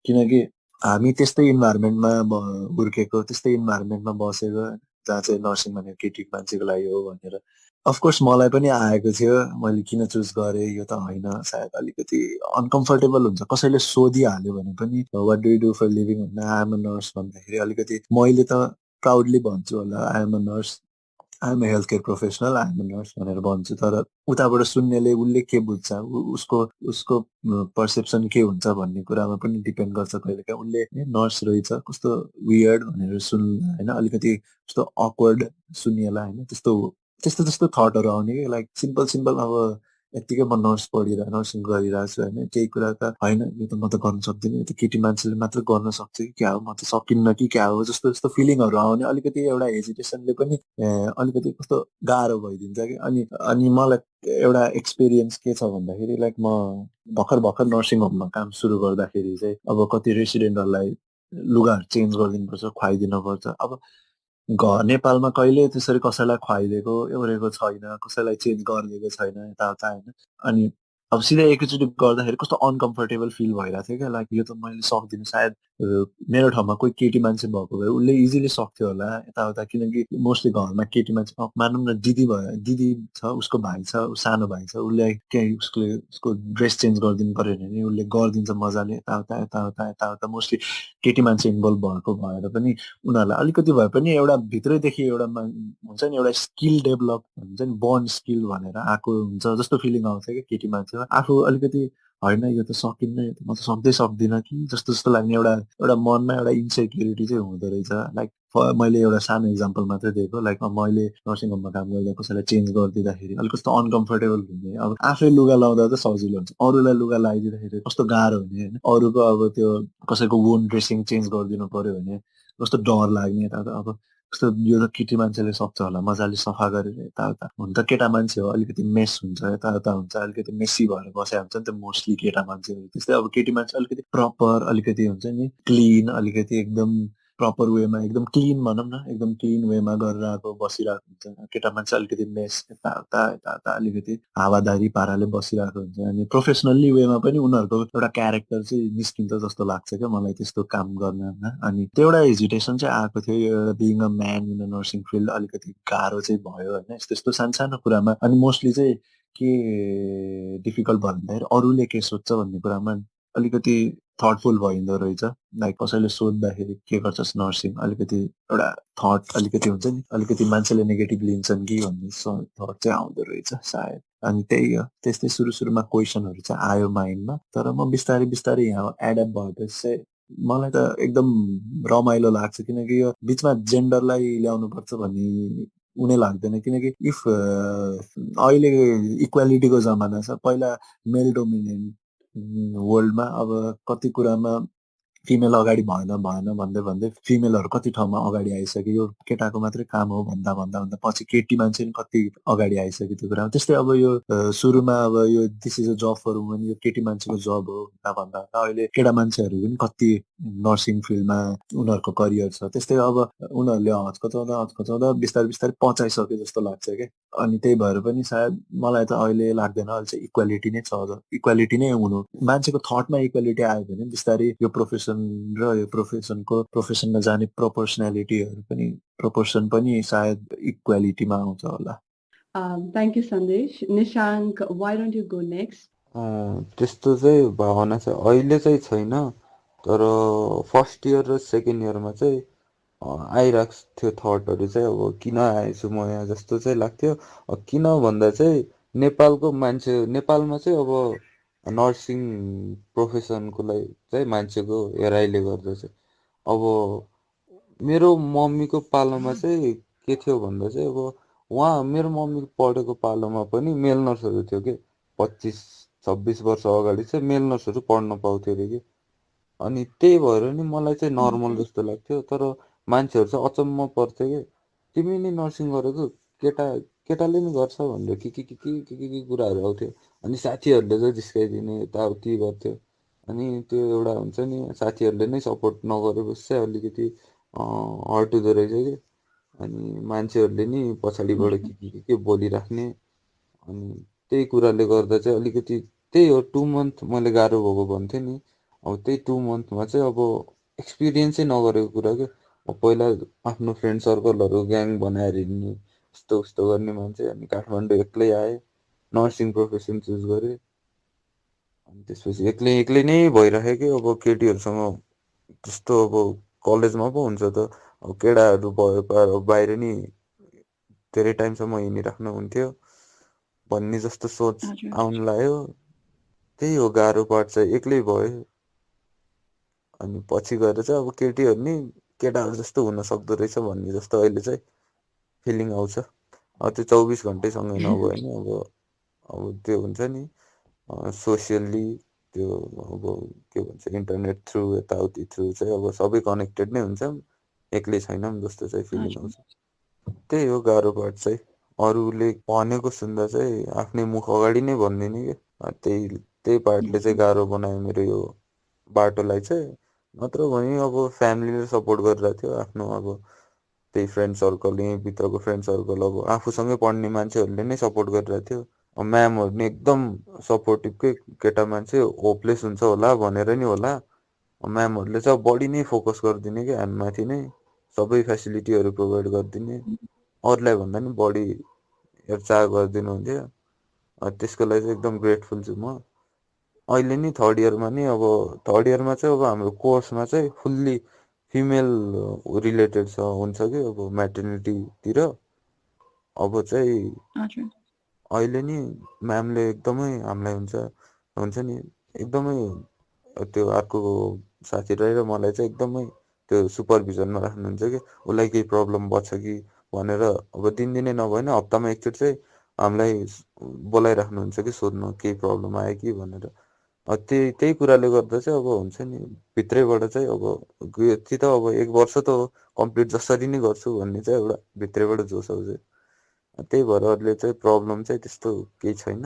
किनकि हामी त्यस्तै इन्भाइरोमेन्टमा हुर्केको त्यस्तै इन्भाइरोमेन्टमा बसेको जहाँ चाहिँ नर्सिङ भनेर केटी मान्छेको लागि हो भनेर अफकोर्स मलाई पनि आएको थियो मैले किन चुज गरेँ यो त होइन सायद अलिकति अनकम्फर्टेबल हुन्छ कसैले सोधिहाल्यो भने पनि what do you do for living भन्दा आइएम अ नर्स भन्दाखेरि अलिकति मैले त प्राउडली भन्छु होला I'm a nurse I'm a health care professional I'm a nurse भनेर भन्छु तर उताबाट सुन्नेले उसले के बुझ्छ उसको उसको पर्सेप्सन के हुन्छ भन्ने कुरामा पनि डिपेन्ड गर्छ कहिलेकाहीँ उसले नर्स रहेछ कस्तो वियर्ड भनेर सुन्दा होइन अलिकति कस्तो अक्वर्ड सुनिएला होइन त्यस्तो थटहरू आउने कि लाइक सिम्पल अब यत्तिकै म नर्सिङ गरिरहेको छु होइन केही कुरा त होइन यो त म त गर्न सक्दिनँ यो त केटी मान्छेले मात्र गर्न सक्छ कि क्या हो म त सकिन्न कि क्या हो जस्तो फिलिङहरू आउने अलिकति एउटा हेजिटेसनले पनि अलिकति कस्तो गाह्रो भइदिन्छ कि अनि मलाई एउटा एक्सपिरियन्स के छ भन्दाखेरि लाइक म भर्खर नर्सिङ होममा काम सुरु गर्दाखेरि चाहिँ अब कति रेसिडेन्टहरूलाई लुगाहरू चेन्ज गरिदिनुपर्छ खुवाइदिनुपर्छ अब नेपालमा कहिले त्यसरी कसैलाई खुवाइदिएको एउरेको छैन कसैलाई चेन्ज गरिदिएको छैन यताउता होइन अनि अब सिधै एकैचोटि गर्दाखेरि कस्तो अनकम्फर्टेबल फिल भइरहेको थियो क्या लाइक यो त मैले सक्दिनँ सायद मेरो ठाउँमा कोही केटी मान्छे भएको भए उसले इजिली सक्थ्यो होला यताउता किनकि मोस्टली घरमा केटी मान्छे मानौँ न दिदी छ उसको भाइ छ सानो भाइ छ उसले केही उसको ड्रेस चेन्ज गरिदिनु पर्यो भने उसले गरिदिन्छ मजाले यताउता मोस्टली केटी मान्छे इन्भल्भ भएको भएर पनि उनीहरूलाई अलिकति भए पनि एउटा भित्रैदेखि एउटा हुन्छ नि एउटा स्किल डेभलप हुन्छ नि बन्ड स्किल भनेर आएको हुन्छ जस्तो फिलिङ आउँछ क्या केटी मान्छेमा आफू अलिकति होइन यो त सकिन्न यो त म त सक्दिनँ कि जस्तो लाग्ने एउटा मनमा एउटा इन्सेक्युरिटी चाहिँ हुँदो रहेछ लाइक मैले एउटा सानो इक्जाम्पल मात्रै दिएको लाइक मैले नर्सिङ होममा काम गर्दा कसैलाई चेन्ज गरिदिँदाखेरि अलिक कस्तो अनकम्फर्टेबल हुने अब आफै लुगा लाउँदा त सजिलो हुन्छ अरूलाई लुगा लगाइदिँदाखेरि कस्तो गाह्रो हुने होइन अरूको अब त्यो कसैको वुन्ड ड्रेसिङ चेन्ज गरिदिनु पर्यो भने कस्तो डर लाग्ने यता अब जस्तो यो त केटी मान्छेले सक्छ होला मजाले सफा गरेर यताउता, हुन त केटा मान्छे हो अलिकति मेस हुन्छ यताउता हुन्छ अलिकति मेसी भएर बसेको हुन्छ नि त मोस्टली केटा मान्छेहरू, त्यस्तै अब केटी मान्छे अलिकति प्रपर अलिकति हुन्छ नि क्लिन अलिकति एकदम प्रपर वेमा एकदम क्लिन भनौँ न एकदम क्लिन वेमा गरेर आएको बसिरहेको हुन्छ, केटा मान्छे अलिकति मेस यताउता यताउता अलिकति हावादारी पाराले बसिरहेको हुन्छ। अनि प्रोफेसनल्ली वेमा पनि उनीहरूको एउटा क्यारेक्टर चाहिँ निस्किन्छ जस्तो लाग्छ क्या मलाई त्यस्तो काम गर्नमा। अनि त्यो एउटा हेजिटेसन चाहिँ आएको थियो यो एउटा being a man in the nursing field अलिकति गाह्रो चाहिँ भयो होइन यस्तो यस्तो सानो कुरामा। अनि मोस्टली चाहिँ के डिफिकल्ट भयो भन्दाखेरि अरूले के सोध्छ भन्ने कुरामा अलिकति थटफुल भइँदो रहेछ। लाइक कसैले सोद्धाखेरि के गर्छस् नर्सिङ अलिकति एउटा थट अलिकति हुन्छ नि अलिकति मान्छेले नेगेटिभ लिन्छन् कि भन्ने थट चाहिँ आउँदो रहेछ सायद। अनि त्यही हो त्यस्तै सुरुमा क्वेसनहरू चाहिँ आयो माइन्डमा, तर म बिस्तारै बिस्तारै यहाँ एडप्ट भएपछि चाहिँ मलाई त एकदम रमाइलो लाग्छ किनकि यो बिचमा जेन्डरलाई ल्याउनुपर्छ भन्ने उनी लाग्दैन किनकि इफ अहिले इक्वालिटीको जमाना छ, पहिला मेल डोमिनेन्ट वर्ल्डमा अब कति कुरामा फिमेल अगाडि भएन भन्दै भन्दै फिमेलहरू कति ठाउँमा अगाडि आइसक्यो, यो केटाको मात्रै काम हो भन्दा भन्दा भन्दा पछि केटी मान्छे पनि कति अगाडि आइसक्यो त्यो कुरामा। त्यस्तै अब यो सुरुमा अब यो this is a job for woman यो केटी मान्छेको जब हो भन्दा भन्दा अहिले केटा मान्छेहरू पनि कति नर्सिङ फिल्डमा उनीहरूको करियर छ, त्यस्तै अब उनीहरूले हचकचाउँदा बिस्तारै बिस्तारै पचाइसक्यो जस्तो लाग्छ क्या। अनि त्यही भएर पनि सायद मलाई त अहिले लाग्दैन अहिले चाहिँ इक्वालिटी नै छ, इक्वालिटी नै हुनु मान्छेको थटमा इक्वालिटी आयो भने बिस्तारै यो प्रोफेसन र यो प्रोफेसनमा जाने प्रोपोर्सन पनि सायद इक्वालिटीमा आउँछ होला। Thank you, Sandesh. Nishank, why don't you go next? त्यस्तो चाहिँ भावना चाहिँ अहिले चाहिँ छैन, तर फर्स्ट इयर र सेकेन्ड इयरमा चाहिँ आइरहेको थियो थटहरू चाहिँ अब किन आएछु म यहाँ जस्तो चाहिँ लाग्थ्यो। किन भन्दा चाहिँ नेपालमा चाहिँ अब नर्सिङ प्रोफेसनको लागि चाहिँ मान्छेको हेराइले गर्दा चाहिँ अब मेरो मम्मीको पालोमा चाहिँ के थियो भन्दा चाहिँ अब मेरो मम्मी पढेको पालोमा पनि मेल नर्सहरू थियो कि 25-26 वर्ष अगाडि चाहिँ मेल नर्सहरू पढ्न पाउँथ्यो अरे कि। अनि त्यही भएर नि मलाई चाहिँ नर्मल जस्तो लाग्थ्यो, तर मान्छेहरू चाहिँ अचम्म पर्थ्यो कि तिमी नि नर्सिङ गरेको केटाले नि गर्छ भनेर के कुराहरू आउँथ्यो। अनि साथीहरूले चाहिँ जिस्काइदिने यताउति गर्थ्यो। अनि त्यो एउटा हुन्छ नि साथीहरूले नै सपोर्ट नगरेपछि चाहिँ अलिकति हर्ट हुँदो रहेछ कि। अनि मान्छेहरूले नि पछाडिबाट के बोलिराख्ने। अनि त्यही कुराले गर्दा चाहिँ अलिकति त्यही हो 2 मन्थ मैले गाह्रो भएको भन्थेँ नि। अब त्यही 2 मन्थमा चाहिँ अब एक्सपिरियन्सै नगरेको कुरा क्या। अब पहिला आफ्नो फ्रेन्ड सर्कलहरू ग्याङ बनाएर हिँड्ने यस्तो उस्तो गर्ने मान्छे, अनि काठमाडौँ एक्लै आएँ, नर्सिङ प्रोफेसन चुज गरेँ। अनि त्यसपछि एक्लै नै भइराख्यो कि अब केटीहरूसँग त्यस्तो अब कलेजमा पो हुन्छ त अब केटाहरू भयो बाहिर नि धेरै टाइमसम्म हिँडिराख्नु हुन्थ्यो भन्ने जस्तो सोच आउनु लाग्यो। त्यही हो गाह्रो पार्ट चाहिँ एक्लै भयो। अनि पछि गएर चाहिँ अब केटीहरू नि केटाहरू जस्तो हुन सक्दो रहेछ भन्ने जस्तो अहिले चाहिँ फिलिङ आउँछ। त्यो 24 घन्टैसँगै नभए नि अब त्यो हुन्छ नि सोसियल्ली त्यो अब के भन्छ इन्टरनेट थ्रु यताउति थ्रु चाहिँ अब सबै कनेक्टेड नै हुन्छ, एक्लै छैनौँ जस्तो चाहिँ फिलिङ आउँछ। त्यही हो गाह्रो पार्ट चाहिँ। अरूले भनेको सुन्दा चाहिँ आफ्नै मुख अगाडि नै भनिदिने कि त्यही पार्टले चाहिँ गाह्रो बनायो मेरो यो बाटोलाई चाहिँ। नत्र भने अब फ्यामिलीले सपोर्ट गरिरहेको थियो आफ्नो अब त्यही फ्रेन्ड सर्कल यहीँभित्रको फ्रेन्ड सर्कल अब आफूसँगै पढ्ने मान्छेहरूले नै सपोर्ट गरिरहेको थियो। म्यामहरू नि एकदम सपोर्टिभकै केटा मान्छे होपलेस हुन्छ होला भनेर नि होला म्यामहरूले चाहिँ बढी नै फोकस गरिदिने कि हामीमाथि नै सबै फेसिलिटीहरू प्रोभाइड गरिदिने, अरूलाई भन्दा नि बढी हेरचाह गरिदिनु हुन्थ्यो। त्यसको लागि चाहिँ एकदम ग्रेटफुल छु म। अहिले नि थर्ड इयरमा नि अब थर्ड इयरमा चाहिँ अब हाम्रो कोर्समा चाहिँ फुल्ली फिमेल रिलेटेड हुन्छ कि अब म्याटर्निटीतिर। अब चाहिँ अहिले नि म्यामले एकदमै हामीलाई हुन्छ नि एकदमै त्यो अर्को साथीलाई र मलाई चाहिँ एकदमै त्यो सुपरभिजनमा राख्नुहुन्छ कि उसलाई केही प्रब्लम भएछ कि भनेर अब दिनदिनै नभए नि हप्तामा एकचोटि चाहिँ हामीलाई बोलाइराख्नुहुन्छ कि सोध्नु केही प्रब्लम आयो कि भनेर। त्यही कुराले गर्दा चाहिँ अब हुन्छ नि भित्रैबाट चाहिँ अब यति त अब 1 वर्ष त कम्प्लिट जसरी नै गर्छु भन्ने चाहिँ एउटा भित्रैबाट जोस आउँछ। त्यही भएर अहिले चाहिँ प्रब्लम चाहिँ त्यस्तो केही छैन।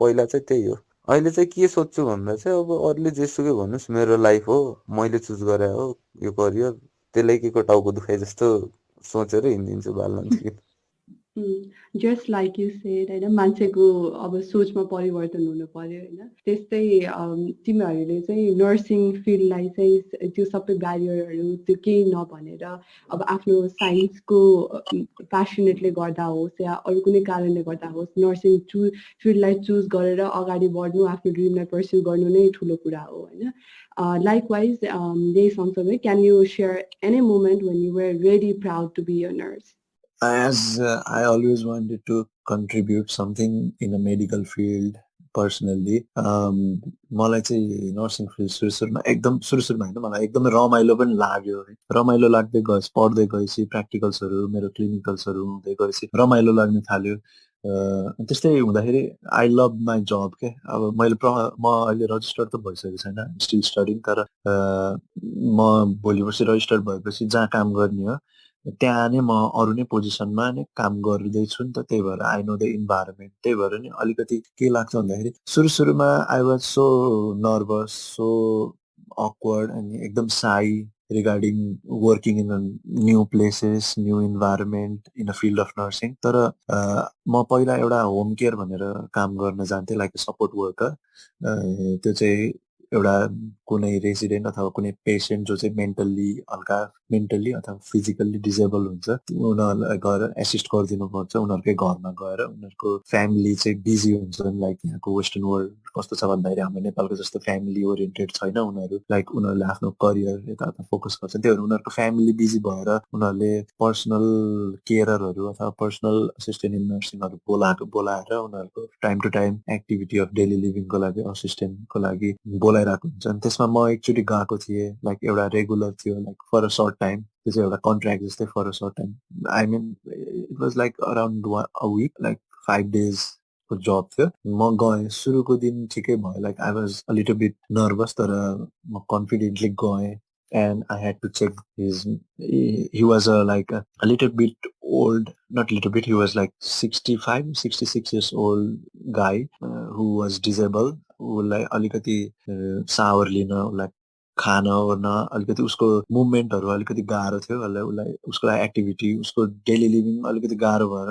पहिला चाहिँ त्यही हो। अहिले चाहिँ के सोच्छु भन्दा चाहिँ अब अरूले जेसुकै भन्नुहोस् मेरो लाइफ हो, मैले चुज गरे हो यो करियर, त्यसलाई केको टाउको दुखाइ जस्तो सोचेर हिँडिदिन्छु बालन्छु। जस्ट लाइक यु सेड होइन, मान्छेको अब सोचमा परिवर्तन हुनु पर्यो होइन। त्यस्तै तिमीहरूले चाहिँ नर्सिङ फिल्डलाई चाहिँ त्यो सबै ब्यारियरहरू त्यो केही नभनेर अब आफ्नो साइन्सको प्यासनेटले गर्दा होस् या अरू कुनै कारणले गर्दा होस् नर्सिङ फिल्डलाई चुज गरेर अगाडि बढ्नु, आफ्नो ड्रिमलाई पर्स्यु गर्नु नै ठुलो कुरा हो होइन। Likewise, यही सँगसँगै can you share any moment when you were really proud to be a nurse? As I always wanted to contribute something in a medical field personally, मलाई चाहिँ नर्सिङ फिल्ड सुरुमा एकदम सुरुमा होइन, मलाई एकदमै रमाइलो पनि लाग्यो है। रमाइलो लाग्दै गएपछि पढ्दै गएपछि प्र्याक्टिकल्सहरू मेरो क्लिनिकल्सहरू हुँदै गएपछि रमाइलो लाग्न थाल्यो। त्यस्तै हुँदाखेरि आई लभ माई जब के। अब म अहिले रजिस्टर्ड त भइसकेको छैन, स्टिल स्टडिङ, तर म भोलि पर्सि रजिस्टर्ड भएपछि जहाँ काम गर्ने हो त्यहाँ नै म अरू नै पोजिसनमा नै काम गर्दैछु नि त, त्यही भएर आई नो द इन्भाइरोमेन्ट। त्यही भएर नि अलिकति के लाग्छ भन्दाखेरि सुरुमा I was so nervous, so awkward अनि एकदम Sai regarding working in new places, new environment in a field of nursing. तर म पहिला एउटा होम केयर भनेर काम गर्न जान्थेँ, लाइक सपोर्ट वर्कर। त्यो चाहिँ एउटा कुनै रेसिडेन्ट अथवा कुनै पेसेन्ट जो चाहिँ मेन्टल्ली अथवा फिजिकल्ली डिजेबल हुन्छ उनीहरूलाई गएर एसिस्ट गरिदिनुपर्छ। उनीहरूकै घरमा गएर उनीहरूको फ्यामिली चाहिँ बिजी हुन्छन्, लाइक यहाँको वेस्टर्न वर्ल्ड कस्तो छ भन्दाखेरि हाम्रो नेपालको जस्तो फ्यामिली ओरिएन्टेड छैन उनीहरू, लाइक उनीहरूले आफ्नो करियर यता फोकस गर्छन्। त्यही भएर उनीहरूको फ्यामिली बिजी भएर उनीहरूले पर्सनल केयररहरू अथवा पर्सनल असिस्टेन्ट इन नर्सिङहरू बोलाएर उनीहरूको time to time activity of daily लिभिङको लागि असिस्टेन्टको लागि बोलाइरहेको हुन्छ। त्यसमा म एकचोटि गएको थिएँ, लाइक एउटा रेगुलर थियो, like for a short time, त्यो चाहिँ एउटा कन्ट्र्याक्ट जस्तै for a short time. I mean it was like around a week, like 5 days को जब थियो। म गएँ, सुरुको दिन ठिकै भयो, like I was a little beet nervous, तर म कन्फिडेन्टली गएँ and I had to check he was like a little bit old, not little bit, he was like 65, 66 years old guy who was disabled, उसलाई अलिकति सावर लिन, उसलाई खान ओर्न अलिकति उसको मुभमेन्टहरू अलिकति गाह्रो थियो, उसलाई उसको लागि एक्टिभिटी उसको डेली लिभिङ अलिकति गाह्रो भएर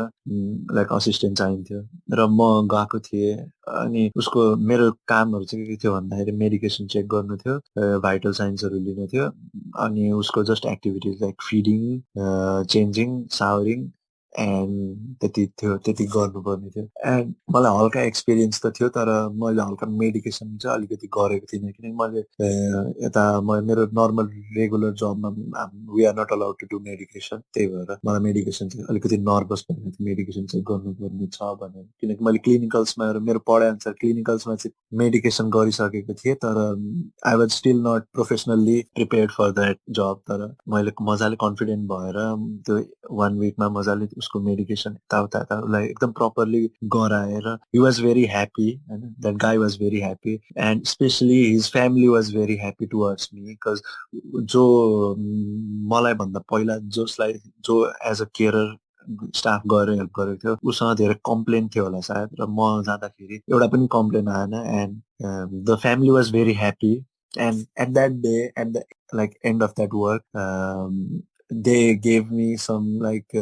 लाइक असिस्टेन्ट चाहिन्थ्यो र म गएको थिएँ। अनि उसको मेरो कामहरू चाहिँ के थियो भन्दाखेरि मेडिकेसन चेक गर्नु थियो, भाइटल साइन्सहरू लिनु थियो, अनि उसको just activities like feeding, changing, showering and त्यति गर्नुपर्ने थियो। एन्ड मलाई हल्का एक्सपिरियन्स त थियो, तर मैले हल्का मेडिकेसन चाहिँ अलिकति गरेको थिइनँ, किनकि मैले यता मेरो नर्मल रेगुलर जबमा we are not allowed to do medication. त्यही भएर मलाई मेडिकेसन चाहिँ अलिकति नर्भस भएको थियो, मेडिकेसन चाहिँ गर्नुपर्ने छ भनेर, किनकि मैले क्लिनिकल्समा मेरो पढाइ अनुसार क्लिनिकल्समा चाहिँ मेडिकेसन गरिसकेको थिएँ, तर I was still not professionally prepared for that job. तर मैले मजाले कन्फिडेन्ट भएर त्यो 1 weekमा मजाले उसको मेडिकेसन यताउता उसलाई एकदम प्रपरली गराएर ही वाज भेरी ह्याप्पी होइन, that guy was very happy and especially his family was very happy towards me, because जो मलाई भन्दा पहिला जो एज अ केयरर स्टाफ गएर हेल्प गरेको थियो उसँग धेरै कम्प्लेन थियो होला सायद, र म जाँदाखेरि एउटा पनि कम्प्लेन आएन। And the family was very happy and at that day at the like end of that work, they gave me some like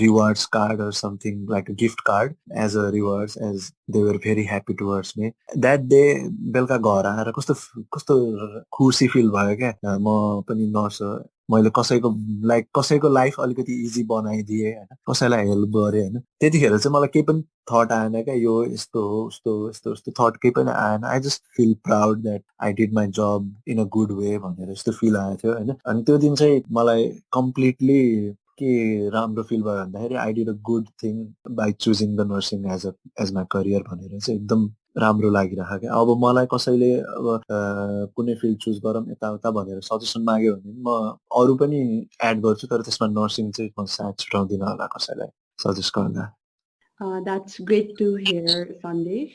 rewards card or something, like a gift card as a rewards, as they were very happy towards me that day। बेलुका घर आएर कस्तो कस्तो खुसी feel भयो क्या। म पनि नर्स हो, मैले कसैको लाइफ अलिकति इजी बनाइदिएँ होइन, कसैलाई हेल्प गरेँ होइन। त्यतिखेर चाहिँ मलाई केही पनि थट आएन क्या, यो यस्तो हो यस्तो थट केही पनि आएन। I just feel proud that I did my job in a good way भनेर यस्तो फिल आएको थियो होइन। अनि त्यो दिन चाहिँ मलाई कम्प्लिटली के राम्रो फिल भयो भन्दाखेरि I did a good thing by choosing the nursing as my career भनेर चाहिँ एकदम राम्रो लागिरहेको क्या। अब मलाई कसैले अब कुनै फिल्ड चुज गरौँ यताउता भनेर सजेसन माग्यो भने म अरू पनि एड गर्छु, तर त्यसमा नर्सिङ चाहिँ म सायद छुटाउँदिनँ होला कसैलाई सजेस्ट गर्दा। That's great to hear, Sandesh.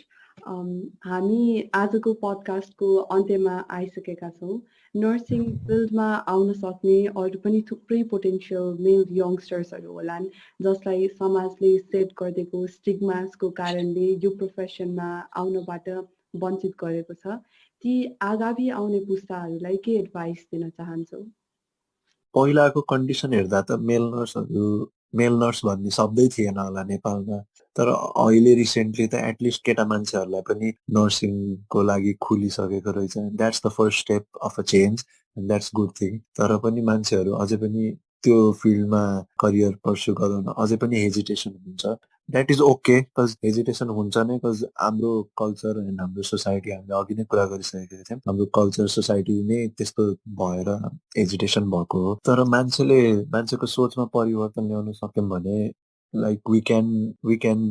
हामी आजको पडकास्टको अन्त्यमा आइसकेका छौँ। नर्सिङ फिल्डमा आउन सक्ने अरू पनि थुप्रै पोटेन्सियल मेल यङ्स्टर्सहरू होलान् जसलाई समाजले सेट गरिदिएको स्टिग्मासको कारणले यो प्रोफेसनमा आउनबाट वञ्चित गरेको छ। ती आगामी आउने पुस्ताहरूलाई के एडभाइस दिन चाहन्छौ? पहिलाको कन्डिसन हेर्दा त मेल नर्स भन्ने शब्दै थिएन होला नेपालमा। तर अहिले रिसेन्टली त एटलिस्ट केटा मान्छेहरूलाई पनि नर्सिङको लागि खुलिसकेको रहेछ। That's the first step of a change and that's good thing. तर पनि मान्छेहरू अझै पनि त्यो फिल्डमा करियर पर्स्यु गराउन अझै पनि हेजिटेसन हुन्छ। That is okay, cause hesitation हुन्छ नै, कज हाम्रो कल्चर एन्ड हाम्रो सोसाइटी, हामीले अघि नै कुरा गरिसकेका थियौँ, हाम्रो कल्चर सोसाइटी नै त्यस्तो भएर हेजिटेसन भएको हो। तर मान्छेको सोचमा परिवर्तन ल्याउन सक्यौँ भने like we can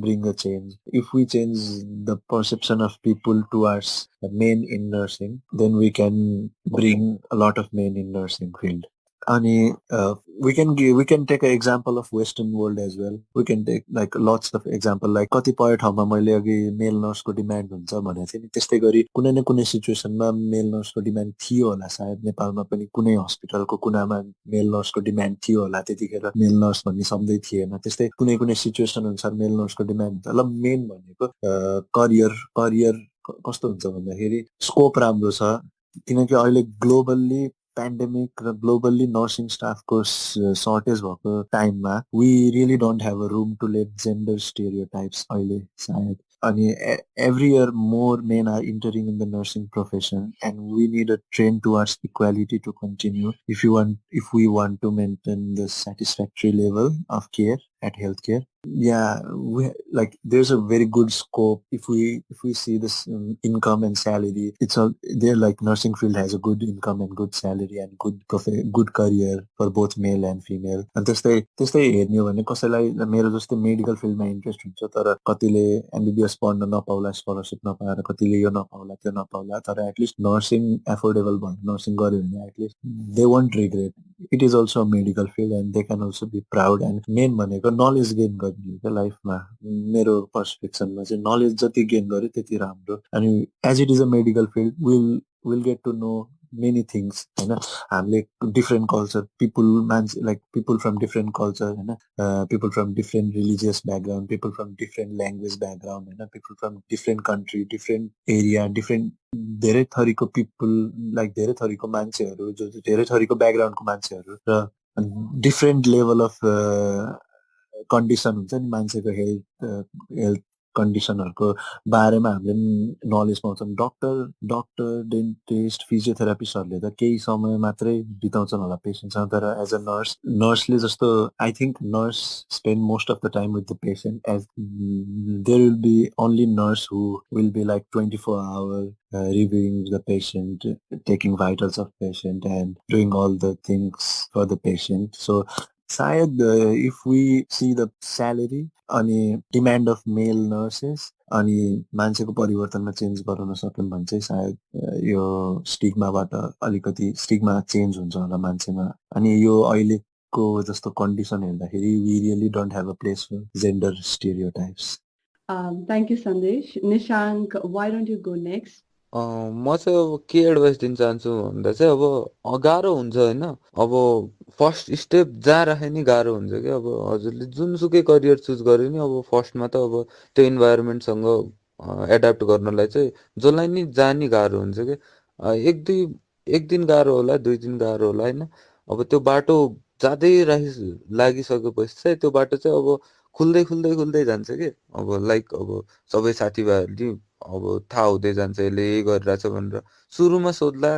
bring a change if we change the perception of people towards the men in nursing, then we can bring a lot of men in nursing field. अनि we can take an example of western world as well. We can take like lots of example, like कतिपय ठाउँमा मैले अघि मेल नर्सको demand हुन्छ भनेको थिएँ नि, त्यस्तै गरी कुनै न कुनै सिचुएसनमा मेल नर्सको डिमान्ड थियो होला। सायद नेपालमा पनि कुनै हस्पिटलको कुनामा मेल नर्सको डिमान्ड थियो होला, त्यतिखेर मेल नर्स भन्ने शब्दै थिएन। त्यस्तै कुनै कुनै सिचुएसन अनुसार मेल नर्सको डिमान्ड हुन्छ। ल मेन भनेको करियर कस्तो हुन्छ भन्दाखेरि स्कोप राम्रो छ, किनकि अहिले ग्लोबल्ली पेन्डेमिक र ग्लोबल्ली नर्सिङ स्टाफको सर्टेज भएको टाइममा we really don't have a room to let gender stereotypes अहिले सायद। अनि every year more men are entering in the nursing profession, and we need a trend towards equality to continue if we want to maintain the satisfactory level of care at healthcare. Yeah, like there's a very good scope if we see this income and salary. It's all there, like nursing field has a good income and good salary and good career for both male and female. अनि त्यस्तै हेर्ने हो भने कसैलाई मेरो जस्तै medical फिल्डमा interest हुन्छ, तर कतिले एमबिबिएस पढ्न नपाउला, स्कलरसिप नपाएर, कतिले यो नपाउला त्यो नपाउला, तर एटलिस्ट नर्सिङ एफोर्डेबल भएर नर्सिङ गर्यो भने at least they want regret. It is also medical field and they can also be proud. And main भनेको नलेज गेन गर्ने क्या लाइफमा। मेरो पर्सपेक्सनमा चाहिँ नलेज जति गेन गर्यो त्यति राम्रो। अनि as it is a medical field will get to know many things होइन। हामीले डिफ्रेन्ट कल्चर मान्छे like people from different culture होइन, people from different religious background, people from different language background होइन, people from different country, different area, different धेरै थरीको people, like धेरै थरीको मान्छेहरू, जो धेरै थरीको ब्याकग्राउन्डको मान्छेहरू र डिफ्रेन्ट लेभल अफ कन्डिसन हुन्छ नि मान्छेको हेल्थ कन्डिसनहरूको बारेमा हामीले नलेज पाउँछौँ। डक्टर डेन्टिस्ट फिजियोथेरापिस्टहरूले त केही समय मात्रै बिताउँछन् होला पेसेन्टसँग, तर एज अ नर्सले जस्तो I think nurse spend most of the time with the patient, as there will be only nurse who will be like 24 hours reviewing the patient, taking vitals of patient and doing all the things for the patient. So शायद if we see the salary अनि demand of mail nurses अनि मान्छेको परिवर्तनमा change गराउन सक्यौँ भने चाहिँ सायद यो स्टिग्माबाट अलिकति स्टिग्मा चेन्ज हुन्छ होला मान्छेमा। अनि यो अहिलेको जस्तो कन्डिसन हेर्दाखेरि we really don't have a place for gender stereotypes. Thank you, Sandesh. Nishank, why don't you go next? म चाहिँ अब के एडभाइस दिन चाहन्छु भन्दा चाहिँ अब गाह्रो हुन्छ होइन। अब फर्स्ट स्टेप जहाँ राखे नि गाह्रो हुन्छ कि। अब हजुरले जुनसुकै करियर चुज गर्यो नि, अब फर्स्टमा त अब त्यो इन्भाइरोमेन्टसँग एडाप्ट गर्नलाई चाहिँ जसलाई नि जहाँ नि गाह्रो हुन्छ कि। एक दिन गाह्रो होला, 2 दिन गाह्रो होला होइन। अब त्यो बाटो जाँदै लागिसकेपछि चाहिँ त्यो बाटो चाहिँ अब खुल्दै जान्छ कि। अब लाइक अब सबै साथीभाइहरूले अब थाहा हुँदै जान्छ यसले यही गरिरहेछ भनेर। सुरुमा सोध्ला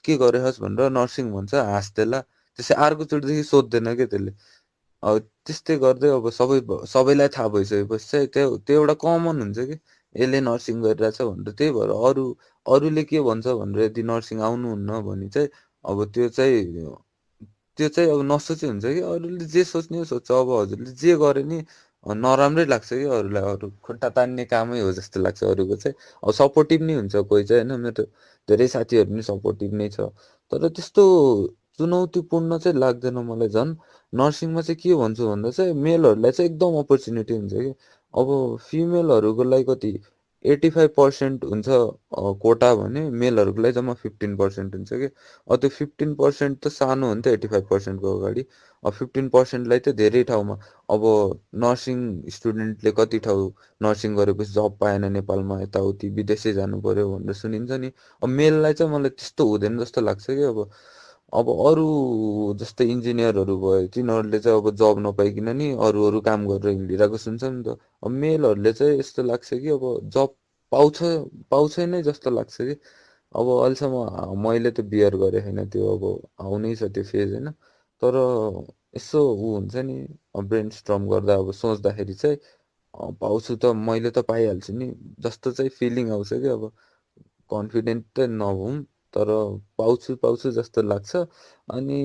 के गरेछस् भनेर नर्सिङ भन्छ, हाँस्देला, त्यसै अर्कोचोटिदेखि सोध्दैन क्या त्यसले। अब त्यस्तै गर्दै अब सबैलाई थाहा भइसकेपछि चाहिँ त्यो एउटा कमन हुन्छ कि यसले नर्सिङ गरिरहेछ भनेर। त्यही भएर अरूले के भन्छ भनेर यदि नर्सिङ आउनुहुन्न भने चाहिँ अब त्यो चाहिँ अब नसोचे हुन्छ कि। अरूले जे सोच्ने सोध्छ। अब हजुरले जे गरे नि नराम्रै लाग्छ कि अरूलाई, अरू खुट्टा तान्ने कामै हो जस्तो लाग्छ अरूको चाहिँ। अब सपोर्टिभ नै हुन्छ कोही चाहिँ होइन। मेरो धेरै साथीहरू पनि सपोर्टिभ नै छ, तर त्यस्तो चुनौतीपूर्ण चाहिँ लाग्दैन मलाई। झन् नर्सिङमा चाहिँ के भन्छु भन्दा चाहिँ मेलहरूलाई चाहिँ एकदम अपर्च्युनिटी हुन्छ कि। अब फिमेलहरूको लागि कति 85% हुन्छ कोटा भने मेलहरूको लागि जम्मा 15% हुन्छ कि त्यो 15% त सानो हो नि त 85% को अगाडि 15% लाई त धेरै ठाउँमा अब नर्सिङ स्टुडेन्टले कति ठाउँ नर्सिङ गरेपछि जब पाएन नेपालमा यताउति विदेशै जानु पर्यो भनेर सुनिन्छ नि मेललाई चाहिँ मलाई त्यस्तो हुँदैन जस्तो लाग्छ कि अब अरू जस्तै इन्जिनियरहरू भयो तिनीहरूले चाहिँ अब जब नपाइकन नि अरू काम गरेर हिँडिरहेको सुन्छ नि त मेलहरूले चाहिँ यस्तो लाग्छ कि अब जब पाउँछ पाउँछ नै जस्तो लाग्छ कि अब अहिलेसम्म मैले त बियर गरेँ होइन त्यो अब आउनै छ त्यो फेज होइन तर यसो ऊ हुन्छ नि ब्रेन स्ट्रम गर्दा अब सोच्दाखेरि चाहिँ पाउँछु त मैले त पाइहाल्छु नि जस्तो चाहिँ फिलिङ आउँछ कि अब कन्फिडेन्ट त नभौँ तर पाउँछु पाउँछु जस्तो लाग्छ अनि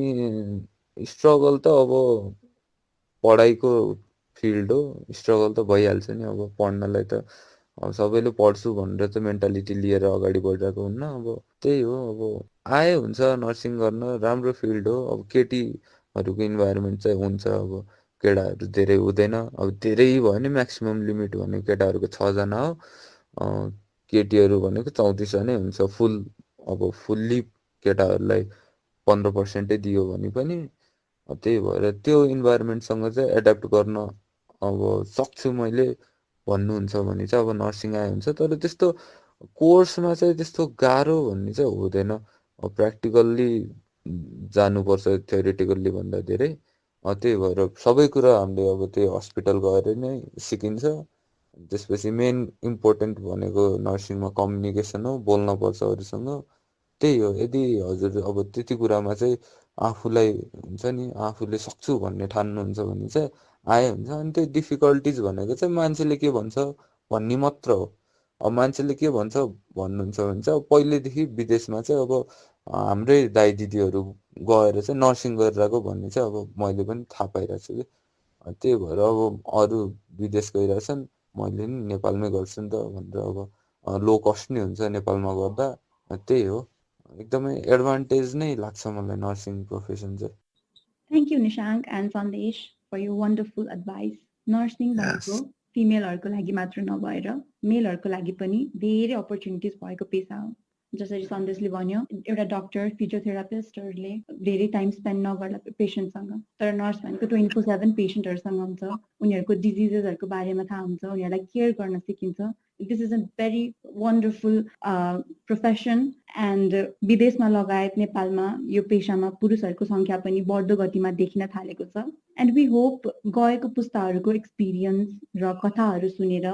स्ट्रगल त अब पढाइको फिल्ड हो स्ट्रगल त भइहाल्छ नि अब पढ्नलाई त अब सबैले पढ्छु भनेर त मेन्टालिटी लिएर अगाडि बढिरहेको हुन्न अब त्यही हो अब आए हुन्छ नर्सिङ गर्न राम्रो फिल्ड हो अब केटीहरूको इन्भाइरोमेन्ट चाहिँ हुन्छ अब केटाहरू धेरै हुँदैन अब धेरै भयो भने म्याक्सिमम् लिमिट भनेको केटाहरूको 6जना हो केटीहरू भनेको 34 हुन्छ फुल अब फुल्ली केटाहरूलाई 15% दियो भने पनि त्यही भएर त्यो इन्भाइरोमेन्टसँग चाहिँ एड्याप्ट गर्न अब सक्छु मैले भन्नुहुन्छ भने चाहिँ अब नर्सिङ आए हुन्छ तर त्यस्तो कोर्समा चाहिँ त्यस्तो गाह्रो भन्ने चाहिँ हुँदैन प्र्याक्टिकल्ली जानुपर्छ थ्योरिटिकल्ली भन्दा धेरै त्यही भएर सबै कुरा हामीले अब त्यही हस्पिटल गएर नै सिकिन्छ त्यसपछि मेन इम्पोर्टेन्ट भनेको नर्सिङमा कम्युनिकेसन हो बोल्नपर्छ अरूसँग त्यही हो यदि हजुर अब त्यति कुरामा चाहिँ आफूलाई हुन्छ नि आफूले सक्छु भन्ने ठान्नुहुन्छ भने चाहिँ आए हुन्छ अनि त्यो डिफिकल्टिज भनेको चाहिँ मान्छेले के भन्छ भन्ने मात्र हो अब मान्छेले के भन्छ भन्नुहुन्छ भने चाहिँ अब पहिल्यैदेखि विदेशमा चाहिँ अब हाम्रै दाइ दिदीहरू गएर चाहिँ नर्सिङ गरिरहेको भन्ने चाहिँ अब मैले पनि थाहा पाइरहेको छु कि त्यही भएर अब अरू विदेश गइरहेछन् मैले नि नेपालमै गर्छु नि त भनेर अब लो कस्ट नै हुन्छ नेपालमा गर्दा त्यही हो एकदमै एडभान्टेज नै लाग्छ मलाई नर्सिङ प्रोफेसन चाहिँ Thank you, Nishank and Sandesh, for your wonderful advice. Nursing भनेको फिमेलहरूको लागि मात्र नभएर मेलहरूको लागि पनि धेरै अपर्च्युनिटिज भएको पेसा हो जसरी सन्देशले भन्यो एउटा डक्टर फिजियोथेरापिस्टहरूले धेरै टाइम स्पेन्ड नगर्ला पेसेन्टसँग तर नर्स भनेको 24/7 पेसेन्टहरूसँग हुन्छ उनीहरूको डिजिजेसहरूको बारेमा थाहा हुन्छ उनीहरूलाई केयर गर्न सिकिन्छ this is a very wonderful profession and विदेशमा लगायत नेपालमा यो पेसामा पुरुषहरूको सङ्ख्या पनि बढ्दो गतिमा देखिन थालेको छ एन्ड वी होप गएको पुस्ताहरूको एक्सपिरियन्स र कथाहरू सुनेर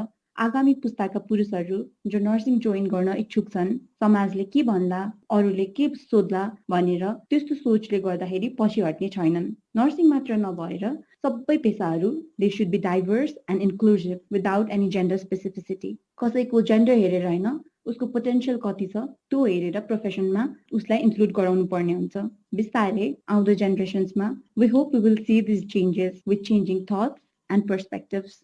आगामी पुस्ताका पुरुषहरू जो नर्सिङ जोइन गर्न इच्छुक छन् समाजले के भन्ला अरूले के सोध्ला भनेर त्यस्तो सोचले गर्दाखेरि पछि हट्ने छैनन् नर्सिङ मात्र नभएर सबै पेसाहरू they should be diverse and inclusive without any gender specificity कसैको जेन्डर हेरेर होइन उसको पोटेन्सियल कति छ त्यो हेरेर प्रोफेसनमा उसलाई इन्क्लुड गराउनु पर्ने हुन्छ बिस्तारै आउँदो जेनेरेसन्समा we hope we will see this changes with changing thoughts and perspectives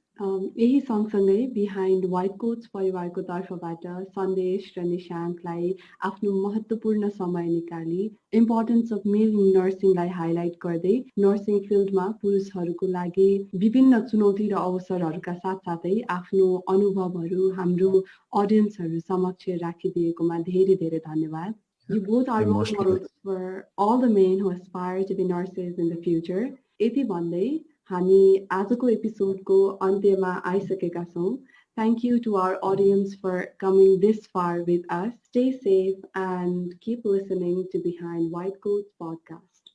यही सँगसँगै बिहाइन्ड व्हाइट कोट्स परिवारको तर्फबाट सन्देश र निशाङ्कलाई आफ्नो महत्त्वपूर्ण समय निकाली इम्पोर्टेन्स अफ मेल इन नर्सिङलाई हाइलाइट गर्दै नर्सिङ फिल्डमा पुरुषहरूको लागि विभिन्न चुनौती र अवसरहरूका साथसाथै आफ्नो अनुभवहरू हाम्रो अडियन्सहरू समक्ष राखिदिएकोमा धेरै धेरै धन्यवाद You both are role models for all the men who aspire to be nurses in the future. यति भन्दै हामी आजको एपिसोडको अन्त्यमा आइसकेका छौँ Thank you to our audience for coming this far with us. Stay safe and keep listening to Behind White Coats podcast.